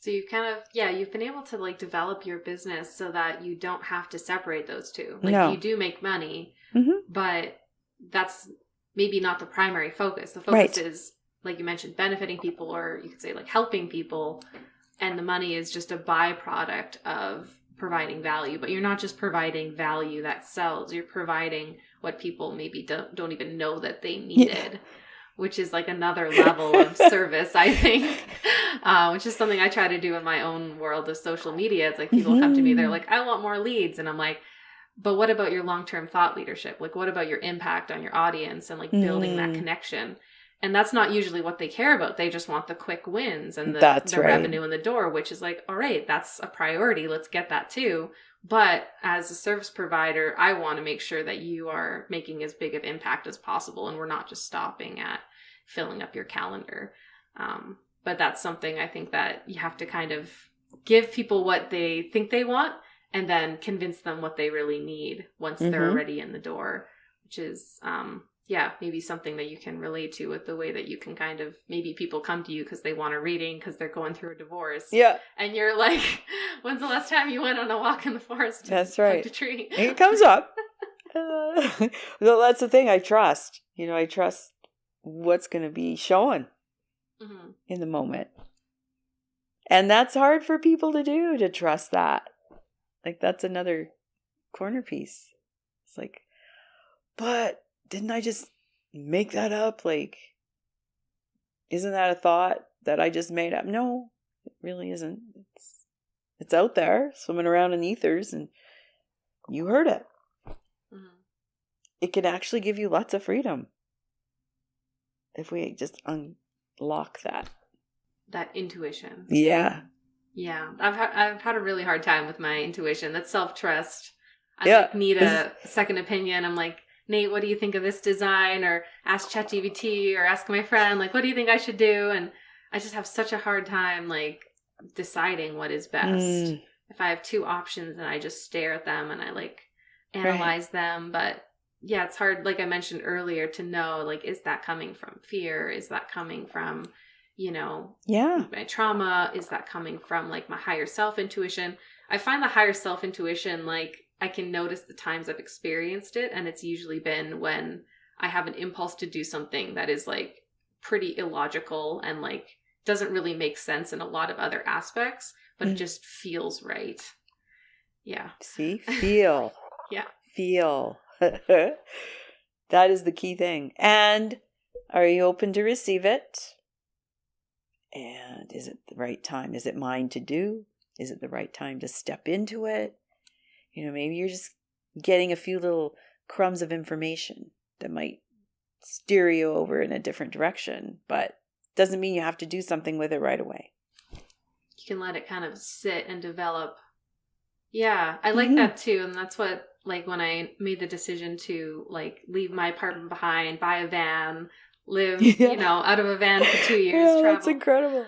So you've you've been able to develop your business so that you don't have to separate those two. You do make money, but that's maybe not the primary focus. The focus is, like you mentioned, benefiting people, or you could say helping people. And the money is just a byproduct of providing value. But you're not just providing value that sells. You're providing what people maybe don't even know that they needed, which is another level of service, I think, which is something I try to do in my own world of social media. It's people come to me, they're like, I want more leads. And I'm like, but what about your long-term thought leadership? What about your impact on your audience and building that connection? And that's not usually what they care about. They just want the quick wins and the revenue in the door, which is all right, that's a priority. Let's get that too. But as a service provider, I want to make sure that you are making as big of impact as possible. And we're not just stopping at filling up your calendar. But that's something I think that you have to kind of give people what they think they want and then convince them what they really need once they're already in the door, which is, maybe something that you can relate to with the way that you can kind of, maybe people come to you because they want a reading because they're going through a divorce. Yeah. And you're like, when's the last time you went on a walk in the forest? That's right. A tree? It comes up. Well, that's the thing. I trust. I trust what's going to be shown in the moment. And that's hard for people to do, to trust that. That's another corner piece. It's but didn't I just make that up? Isn't that a thought that I just made up? No, it really isn't. It's out there, swimming around in ethers, and you heard it. Mm-hmm. It can actually give you lots of freedom if we just unlock that. That intuition. Yeah. Yeah. I've had a really hard time with my intuition. That's self-trust. I need a second opinion. I'm like, Nate, what do you think of this design? Or ask ChatGPT, or ask my friend, what do you think I should do? And I just have such a hard time, deciding what is best. If I have two options and I just stare at them and I analyze them. But yeah, it's hard, like I mentioned earlier, to know, is that coming from fear? Is that coming from, my trauma? Is that coming from my higher self intuition? I find the higher self intuition, I can notice the times I've experienced it, and it's usually been when I have an impulse to do something that is pretty illogical and doesn't really make sense in a lot of other aspects, but it just feels right. Yeah. See? Feel. Yeah. Feel. That is the key thing. And are you open to receive it? And is it the right time? Is it mine to do? Is it the right time to step into it? You know, maybe you're just getting a few little crumbs of information that might steer you over in a different direction, but doesn't mean you have to do something with it right away. You can let it kind of sit and develop. Yeah, I like that too. And that's what, like, when I made the decision to, like, leave my apartment behind, buy a van, live, you know, out of a van for 2 years, travel. That's incredible.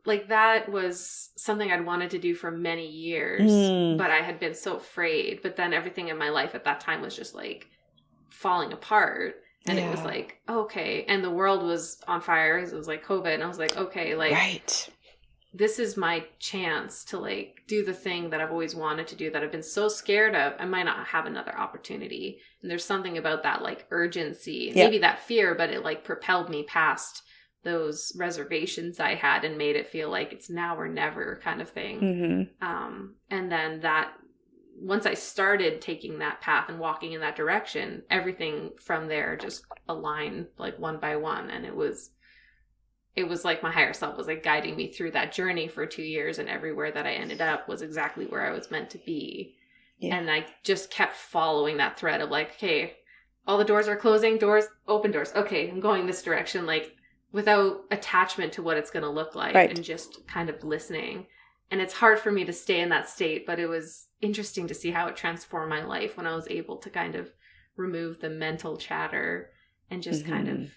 Like, that was something I'd wanted to do for many years, but I had been so afraid. But then everything in my life at that time was just, like, falling apart. And it was like, okay. And the world was on fire. It was like COVID. And I was like, okay, like, this is my chance to, like, do the thing that I've always wanted to do that I've been so scared of. I might not have another opportunity. And there's something about that, like, urgency, maybe that fear, but it, like, propelled me past those reservations I had and made it feel like it's now or never kind of thing. And then that, once I started taking that path and walking in that direction, everything from there just aligned, like, one by one. And it was like my higher self was, like, guiding me through that journey for 2 years, and everywhere that I ended up was exactly where I was meant to be. And I just kept following that thread of, like, okay, all the doors are closing, doors, open doors. Okay, I'm going this direction, like, without attachment to what it's going to look like, and just kind of listening. And it's hard for me to stay in that state, but it was interesting to see how it transformed my life when I was able to kind of remove the mental chatter and just kind of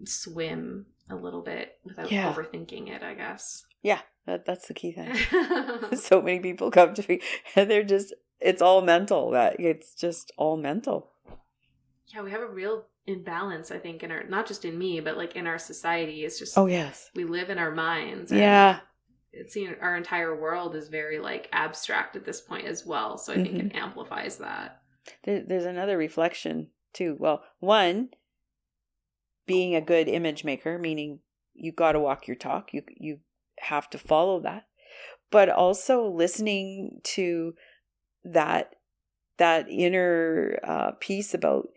swim a little bit without overthinking it, I guess. Yeah, that's the key thing. So many people come to me and they're just, it's all mental. That it's just all mental. Yeah, we have a real imbalance, I think, in our, not just in me, but, like, in our society. It's just, we live in our minds. And it's, you know, our entire world is very, like, abstract at this point as well. So I think it amplifies that. There's another reflection too. Well, one, being a good image maker, meaning you got to walk your talk. You have to follow that. But also listening to that inner piece about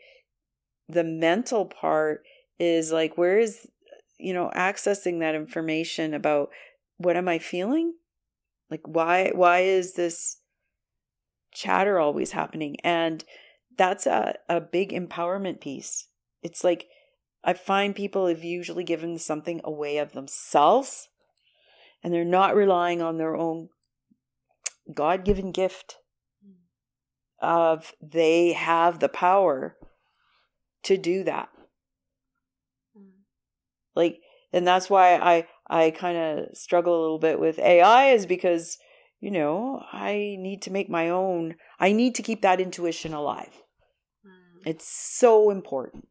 the mental part is, like, where is, you know, accessing that information about what am I feeling? Like, why is this chatter always happening? And that's a big empowerment piece. It's like, I find people have usually given something away of themselves, and they're not relying on their own God-given gift of they have the power to do that. Like, and that's why I kind of struggle a little bit with AI, is because, you know, I need to make my own, I need to keep that intuition alive. It's so important.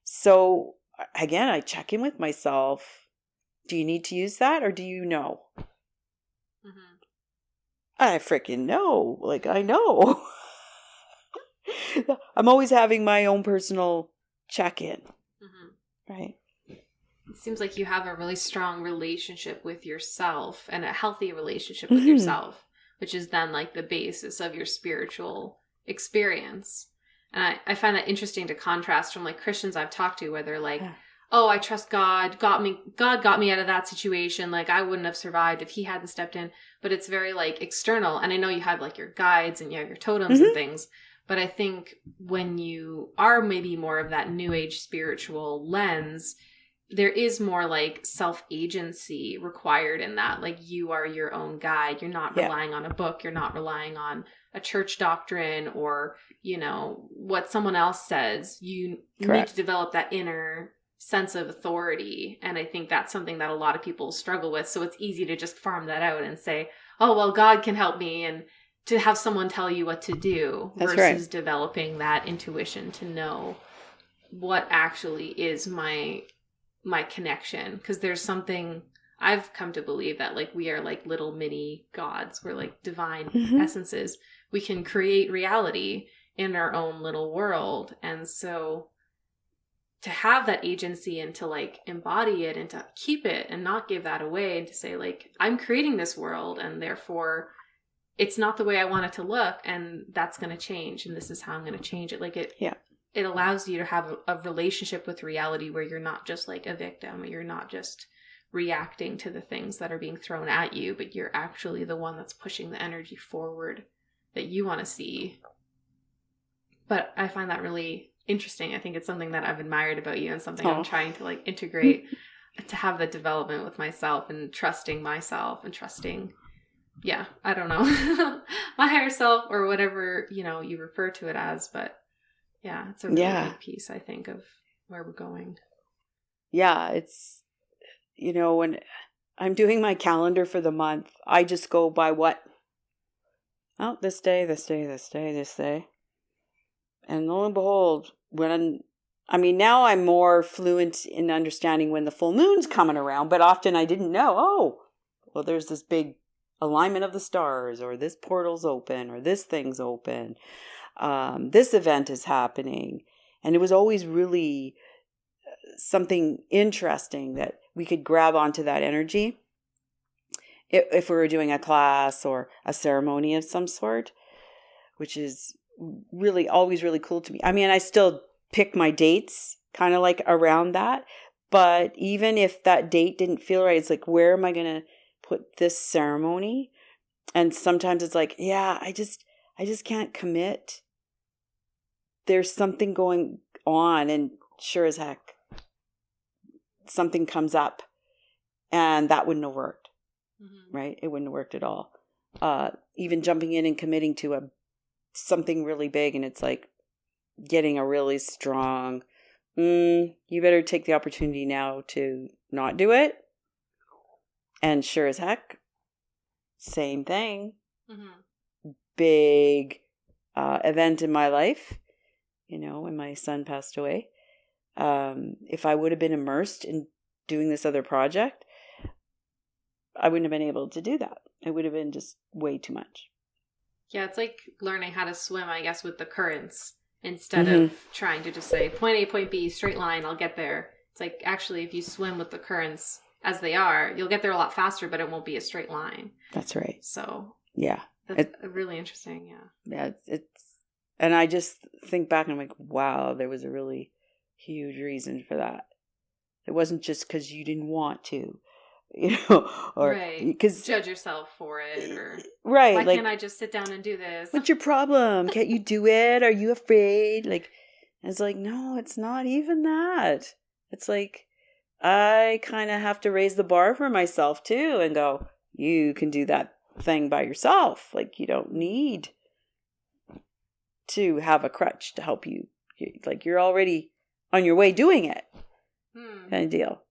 So again, I check in with myself. Do you need to use that, or do you know? I freaking know. Like, I know. I'm always having my own personal check-in. Right? It seems like you have a really strong relationship with yourself, and a healthy relationship with yourself, which is then, like, the basis of your spiritual experience. And I find that interesting to contrast from, like, Christians I've talked to, where they're like, oh, I trust God. God got me out of that situation. Like, I wouldn't have survived if he hadn't stepped in. But it's very, like, external. And I know you have, like, your guides and you have your totems and things. But I think when you are maybe more of that new age spiritual lens, there is more, like, self-agency required in that. Like, you are your own guide. You're not relying on a book. You're not relying on a church doctrine or, you know, what someone else says. You need to develop that inner sense of authority. And I think that's something that a lot of people struggle with. So it's easy to just farm that out and say, oh, well, God can help me, and to have someone tell you what to do versus developing that intuition to know what actually is my connection. Because there's something I've come to believe that, like, we are like little mini gods. We're like divine essences. We can create reality in our own little world. And so to have that agency and to like embody it and to keep it and not give that away, and to say like, I'm creating this world and therefore it's not the way I want it to look, and that's going to change, and this is how I'm going to change it. Like it allows you to have a relationship with reality where you're not just like a victim, or you're not just reacting to the things that are being thrown at you, but you're actually the one that's pushing the energy forward that you want to see. But I find that really interesting. I think it's something that I've admired about you, and something I'm trying to like integrate to have the development with myself, and trusting myself, and trusting, I don't know, my higher self, or whatever, you refer to it as. But it's a really big piece, I think, of where we're going. Yeah, it's, when I'm doing my calendar for the month, I just go by what? Oh, this day. And lo and behold, now I'm more fluent in understanding when the full moon's coming around, but often I didn't know, there's this big alignment of the stars, or this portal's open, or this thing's open. This event is happening. And it was always really something interesting that we could grab onto that energy if we were doing a class or a ceremony of some sort, which is really always really cool to me. I mean, I still pick my dates kind of like around that, but even if that date didn't feel right, it's like, where am I going to put this ceremony? And sometimes it's like, I just can't commit. There's something going on, and sure as heck, something comes up, and that wouldn't have worked, right? It wouldn't have worked at all. Even jumping in and committing to something really big, and it's like getting a really strong, you better take the opportunity now to not do it. And sure as heck, same thing. Big event in my life, when my son passed away. If I would have been immersed in doing this other project, I wouldn't have been able to do that. It would have been just way too much. Yeah, it's like learning how to swim, I guess, with the currents, instead of trying to just say point A, point B, straight line, I'll get there. It's like, actually, if you swim with the currents as they are, you'll get there a lot faster, but it won't be a straight line. That's right. So that's really interesting. It's and I just think back and I'm like, wow, there was a really huge reason for that. It wasn't just because you didn't want to, or because judge yourself for it, or why can't I just sit down and do this? What's your problem? Can't you do it? Are you afraid? It's like, no, it's not even that. It's like, I kind of have to raise the bar for myself too, and go, you can do that thing by yourself. Like, you don't need to have a crutch to help you. Like, you're already on your way doing it, kind of deal.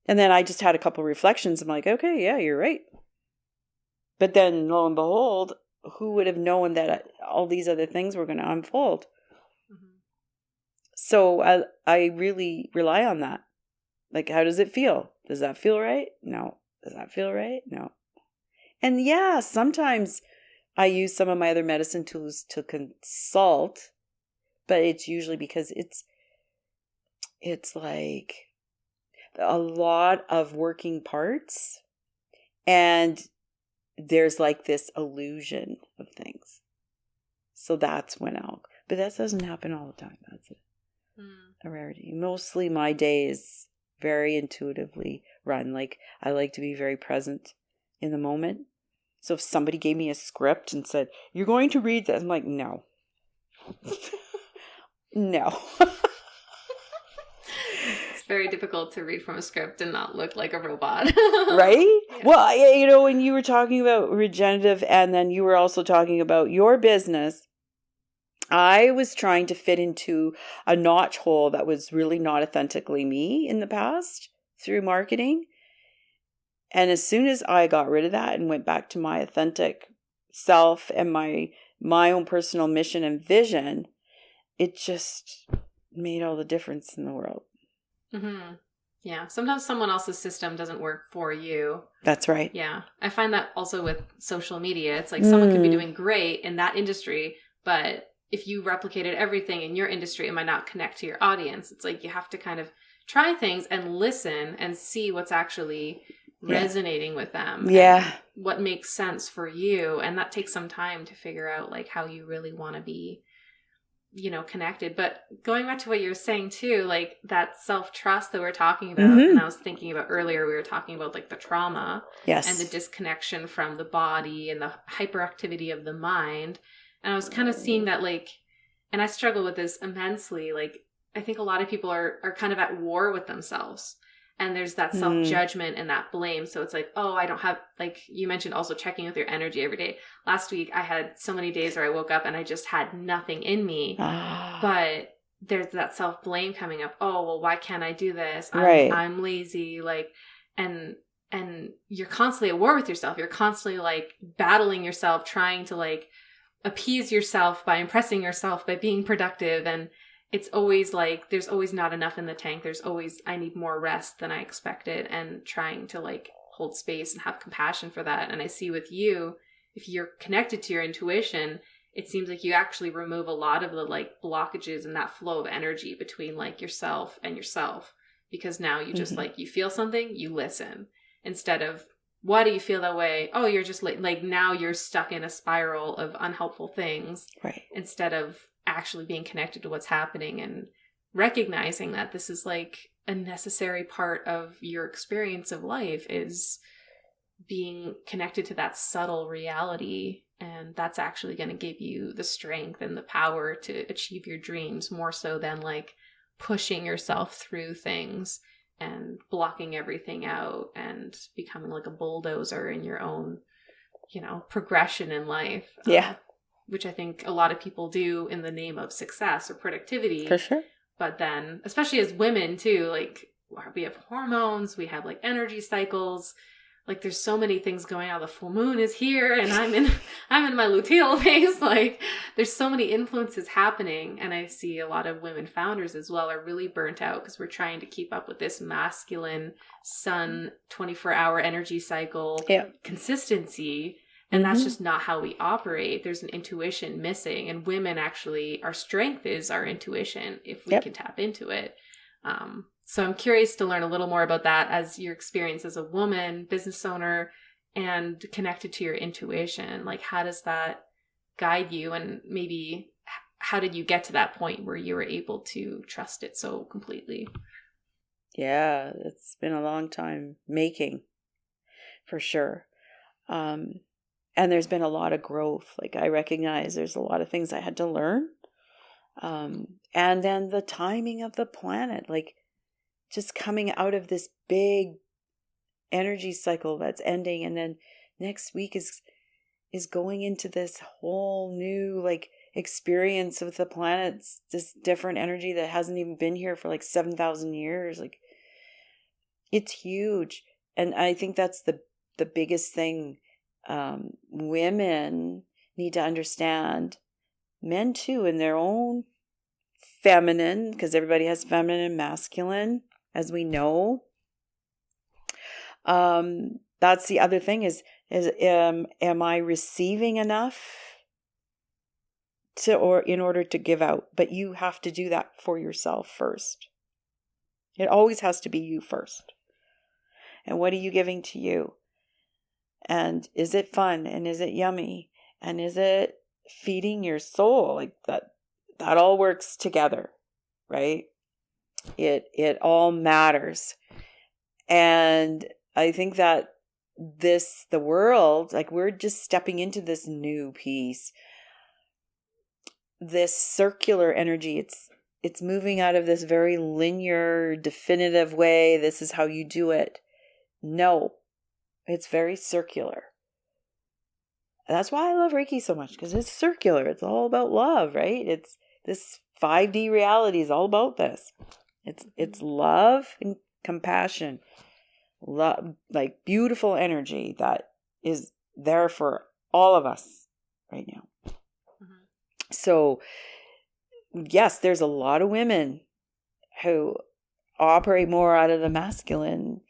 And then I just had a couple reflections. I'm like, okay, yeah, you're right. But then lo and behold, who would have known that all these other things were going to unfold? So I really rely on that. Like, how does it feel? Does that feel right? No. Does that feel right? No. And sometimes I use some of my other medicine tools to consult, but it's usually because it's like a lot of working parts, and there's like this illusion of things. So that's when but that doesn't happen all the time. That's a rarity. Mostly my day is very intuitively run. Like, I like to be very present in the moment. So if somebody gave me a script and said, you're going to read this, I'm like, no. No. It's very difficult to read from a script and not look like a robot. Right? Yeah. Well, when you were talking about regenerative, and then you were also talking about your business, I was trying to fit into a notch hole that was really not authentically me in the past through marketing. And as soon as I got rid of that and went back to my authentic self and my own personal mission and vision, it just made all the difference in the world. Yeah. Sometimes someone else's system doesn't work for you. That's right. Yeah. I find that also with social media. It's like someone could be doing great in that industry, but if you replicated everything in your industry, it might not connect to your audience. It's like you have to kind of try things and listen and see what's actually resonating with them. Yeah. And what makes sense for you. And that takes some time to figure out like how you really want to be, you know, connected. But going back to what you were saying too, like that self-trust that we're talking about, and I was thinking about earlier, we were talking about like the trauma and the disconnection from the body and the hyperactivity of the mind. And I was kind of seeing that like, and I struggle with this immensely. Like, I think a lot of people are kind of at war with themselves. And there's that self-judgment and that blame. So it's like, oh, I don't have, like you mentioned, also checking with your energy every day. Last week, I had so many days where I woke up and I just had nothing in me. But there's that self-blame coming up. Oh, well, why can't I do this? I'm lazy. Like, and you're constantly at war with yourself. You're constantly like battling yourself, trying to like appease yourself by impressing yourself, by being productive. And it's always like, there's always not enough in the tank. There's always, I need more rest than I expected, and trying to like hold space and have compassion for that. And I see with you, if you're connected to your intuition, it seems like you actually remove a lot of the like blockages and that flow of energy between like yourself and yourself, because now you just like, you feel something, you listen, instead of, why do you feel that way? Oh, you're just like now you're stuck in a spiral of unhelpful things, right? Instead of actually being connected to what's happening and recognizing that this is like a necessary part of your experience of life, is being connected to that subtle reality. And that's actually going to give you the strength and the power to achieve your dreams, more so than like pushing yourself through things and blocking everything out and becoming like a bulldozer in your own, you know, progression in life. Yeah. Which I think a lot of people do in the name of success or productivity. For sure. But then, especially as women too, like we have hormones, we have like energy cycles. Like there's so many things going on. The full moon is here and I'm in my luteal phase. Like there's so many influences happening. And I see a lot of women founders as well are really burnt out because we're trying to keep up with this masculine sun 24-hour energy cycle consistency. And that's just not how we operate. There's an intuition missing. And women actually, our strength is our intuition if we can tap into it. So I'm curious to learn a little more about that as your experience as a woman, business owner, and connected to your intuition. Like, how does that guide you? And maybe how did you get to that point where you were able to trust it so completely? Yeah, it's been a long time making, for sure. And there's been a lot of growth. Like I recognize there's a lot of things I had to learn. And then the timing of the planet, like just coming out of this big energy cycle that's ending. And then next week is going into this whole new like experience with the planets, this different energy that hasn't even been here for like 7,000 years. Like it's huge. And I think that's the biggest thing. Women need to understand, men too, in their own feminine, because everybody has feminine and masculine, as we know. That's the other thing is am I receiving enough in order to give out? But you have to do that for yourself first. It always has to be you first. And what are you giving to you? And is it fun? And is it yummy? And is it feeding your soul? Like that all works together, right? It all matters. And I think that the world, like we're just stepping into this new piece, this circular energy. It's moving out of this very linear, definitive way. This is how you do it. No. It's very circular. That's why I love Reiki so much, because it's circular. It's all about love, right? It's this 5D reality is all about this. It's love and compassion. Love, like beautiful energy that is there for all of us right now. Mm-hmm. So, yes, there's a lot of women who operate more out of the masculine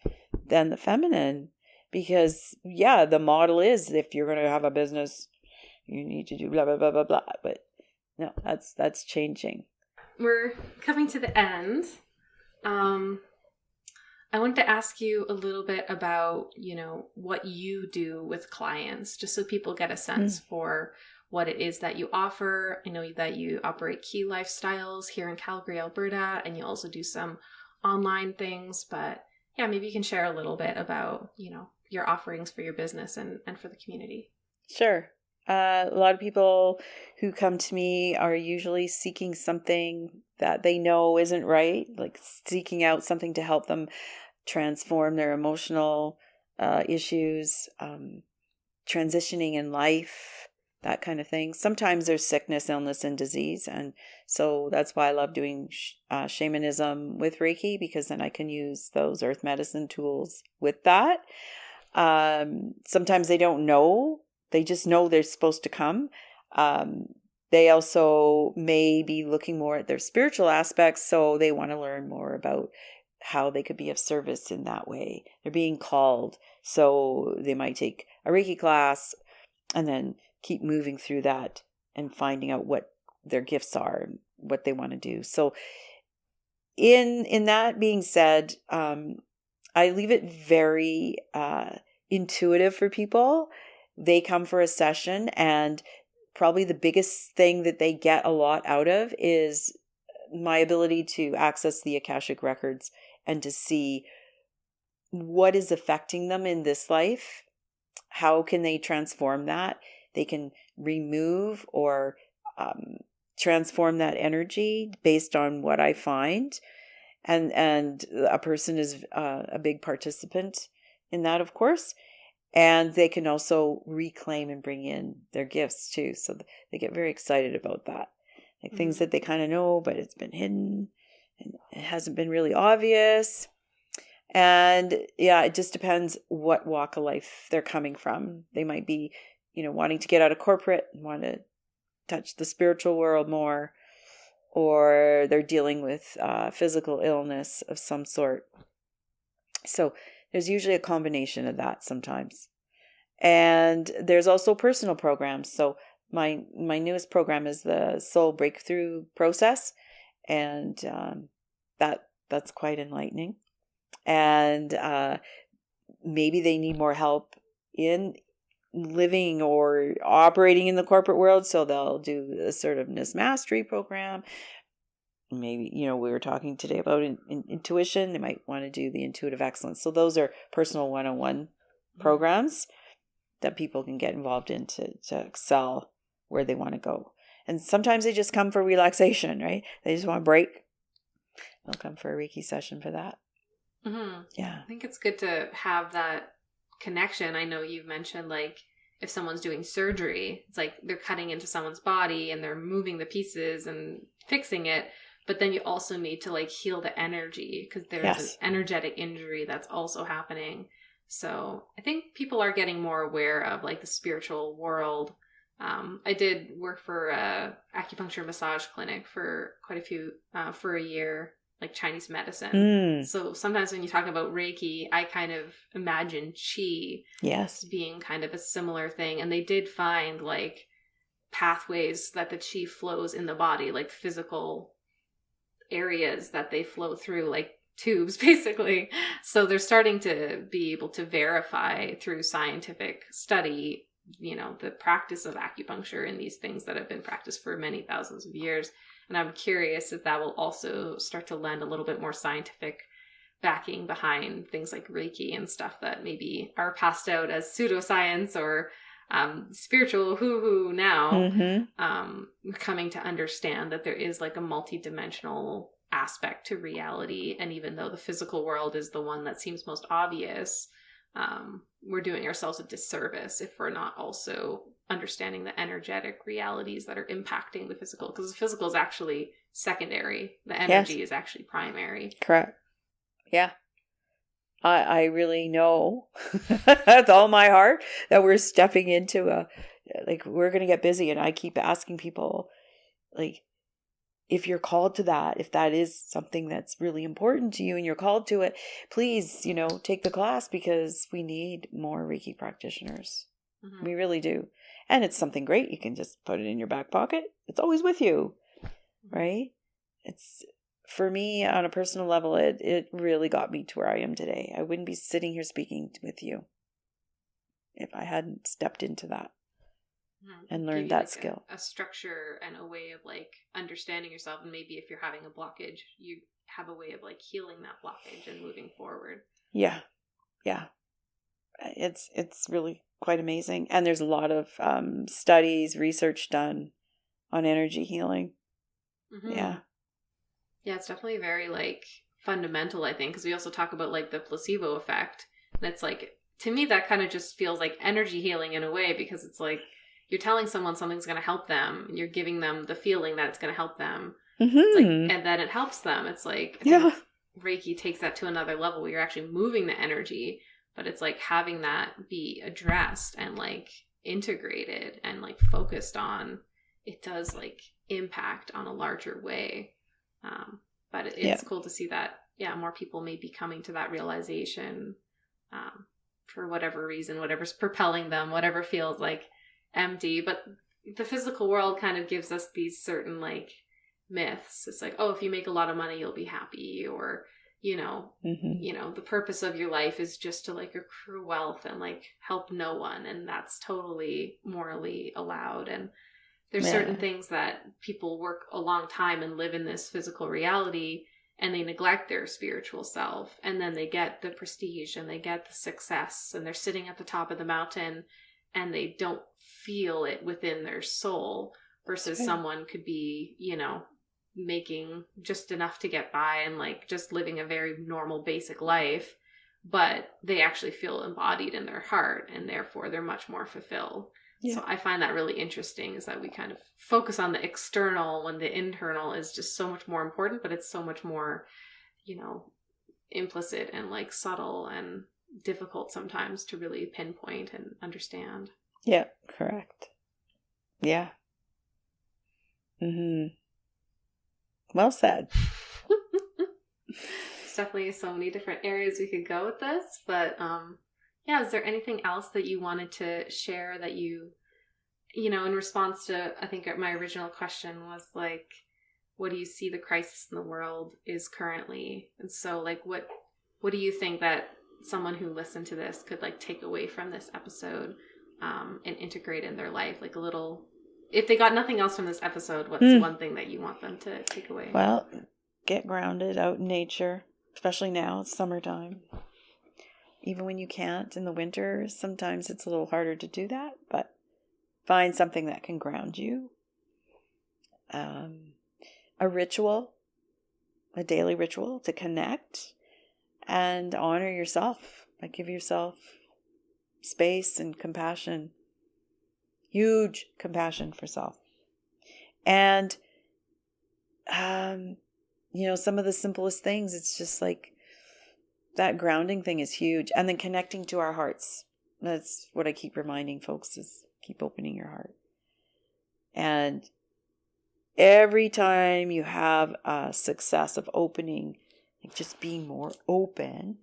than the feminine. Because, the model is if you're going to have a business, you need to do blah, blah, blah, blah, blah. But no, that's changing. We're coming to the end. I wanted to ask you a little bit about, what you do with clients, just so people get a sense for what it is that you offer. I know that you operate Key Lifestyles here in Calgary, Alberta, and you also do some online things. But yeah, maybe you can share a little bit about, your offerings for your business and for the community. Sure. A lot of people who come to me are usually seeking something that they know isn't right, like seeking out something to help them transform their emotional issues, transitioning in life, that kind of thing. Sometimes there's sickness, illness, and disease. And so that's why I love doing shamanism with Reiki, because then I can use those earth medicine tools with that. Sometimes they don't know. They just know they're supposed to come. They also may be looking more at their spiritual aspects, so they want to learn more about how they could be of service in that way. They're being called, so they might take a Reiki class and then keep moving through that and finding out what their gifts are, what they want to do. So in that being said, I leave it very intuitive for people. They come for a session, and probably the biggest thing that they get a lot out of is my ability to access the Akashic records and to see what is affecting them in this life. How can they transform that? They can remove or transform that energy based on what I find. And a person is a big participant in that, of course. And they can also reclaim and bring in their gifts too. So they get very excited about that. Like things that they kind of know, but it's been hidden and it hasn't been really obvious. And yeah, it just depends what walk of life they're coming from. They might be, wanting to get out of corporate and want to touch the spiritual world more, or they're dealing with physical illness of some sort. So there's usually a combination of that sometimes. And there's also personal programs. So my newest program is the Soul Breakthrough Process. And that's quite enlightening. And maybe they need more help in living or operating in the corporate world. So they'll do the Assertiveness Mastery program. Maybe, we were talking today about intuition. They might want to do the Intuitive Excellence. So those are personal one-on-one programs that people can get involved in to excel where they want to go. And sometimes they just come for relaxation, right? They just want a break. They'll come for a Reiki session for that. Mm-hmm. Yeah. I think it's good to have that connection. I know you've mentioned, like, if someone's doing surgery, it's like they're cutting into someone's body and they're moving the pieces and fixing it. But then you also need to, like, heal the energy, because there's an energetic injury that's also happening. So I think people are getting more aware of, like, the spiritual world. I did work for a acupuncture massage clinic for quite a few, for a year, like Chinese medicine. So sometimes when you talk about Reiki, I kind of imagine Qi being kind of a similar thing. And they did find, like, pathways that the Qi flows in the body, like physical areas that they flow through, like tubes, basically. So they're starting to be able to verify through scientific study, the practice of acupuncture and these things that have been practiced for many thousands of years. And I'm curious if that will also start to lend a little bit more scientific backing behind things like Reiki and stuff that maybe are passed out as pseudoscience or spiritual hoo-hoo now. Coming to understand that there is, like, a multi-dimensional aspect to reality. And even though the physical world is the one that seems most obvious, we're doing ourselves a disservice if we're not also understanding the energetic realities that are impacting the physical, because the physical is actually secondary. The energy is actually primary. Correct. Yeah. I really know with all my heart that we're stepping into we're going to get busy. And I keep asking people, like, if you're called to that, if that is something that's really important to you and you're called to it, please, take the class, because we need more Reiki practitioners. We really do. And it's something great. You can just put it in your back pocket. It's always with you, right? It's, for me, on a personal level, it really got me to where I am today. I wouldn't be sitting here speaking with you if I hadn't stepped into that and learned that skill. A structure and a way of like understanding yourself. And maybe if you're having a blockage, you have a way of like healing that blockage and moving forward. Yeah. Yeah. It's really quite amazing. And there's a lot of studies, research done on energy healing. Yeah. Yeah, it's definitely very like fundamental, I think, because we also talk about like the placebo effect. And it's like, to me, that kind of just feels like energy healing in a way, because it's like you're telling someone something's going to help them. And you're giving them the feeling that it's going to help them. It's like, and then it helps them. It's like, I think Reiki takes that to another level where you're actually moving the energy, but it's like having that be addressed and like integrated and like focused on, it does like impact on a larger way. But it's cool to see that, more people may be coming to that realization for whatever reason, whatever's propelling them, whatever feels like empty. But the physical world kind of gives us these certain like myths. It's like, oh, if you make a lot of money, you'll be happy, or you know, the purpose of your life is just to like accrue wealth and like help no one, and that's totally morally allowed. And there's certain things that people work a long time and live in this physical reality, and they neglect their spiritual self, and then they get the prestige and they get the success, and they're sitting at the top of the mountain and they don't feel it within their soul, versus someone could be, making just enough to get by and like just living a very normal basic life, but they actually feel embodied in their heart, and therefore they're much more fulfilled. So I find that really interesting, is that we kind of focus on the external when the internal is just so much more important, but it's so much more, implicit and like subtle and difficult sometimes to really pinpoint and understand. Yeah, correct. Yeah. Well said. There's definitely so many different areas we could go with this, but is there anything else that you wanted to share that you in response to, I think my original question was like, what do you see the crisis in the world is currently? And so like, what do you think that someone who listened to this could like take away from this episode and integrate in their life? Like a little, if they got nothing else from this episode, what's the one thing that you want them to take away? Well, get grounded out in nature, especially now, it's summertime. Even when you can't in the winter, sometimes it's a little harder to do that, but find something that can ground you. A ritual, a daily ritual to connect and honor yourself. Like give yourself space and compassion. Huge compassion for self. And, some of the simplest things, it's just like that grounding thing is huge. And then connecting to our hearts. That's what I keep reminding folks, is keep opening your heart. And every time you have a success of opening, like just being more open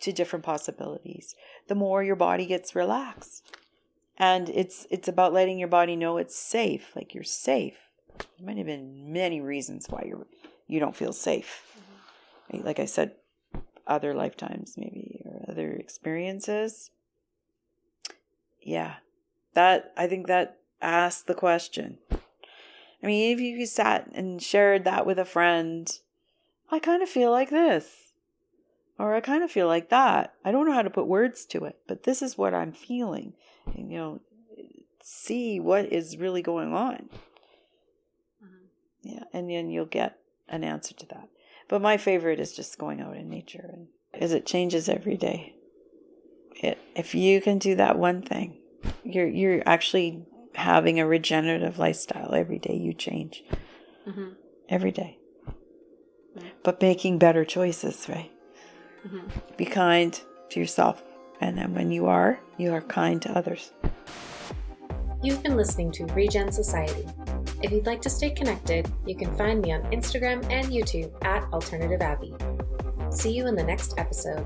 to different possibilities, the more your body gets relaxed. And it's about letting your body know it's safe. Like you're safe. There might have been many reasons why you don't feel safe. Mm-hmm. Like I said, other lifetimes maybe, or other experiences. Yeah. I think that asks the question. I mean, if you sat and shared that with a friend, I kind of feel like this, or I kind of feel like that. I don't know how to put words to it, but this is what I'm feeling. And, see what is really going on. Mm-hmm. Yeah, and then you'll get an answer to that. But my favorite is just going out in nature, and because it changes every day. If you can do that one thing, you're actually having a regenerative lifestyle. Every day you change. Mm-hmm. Every day. Mm-hmm. But making better choices, right? Mm-hmm. Be kind to yourself. And then when you are kind to others. You've been listening to Regen Society. If you'd like to stay connected, you can find me on Instagram and YouTube @AlternativeAbbey. See you in the next episode.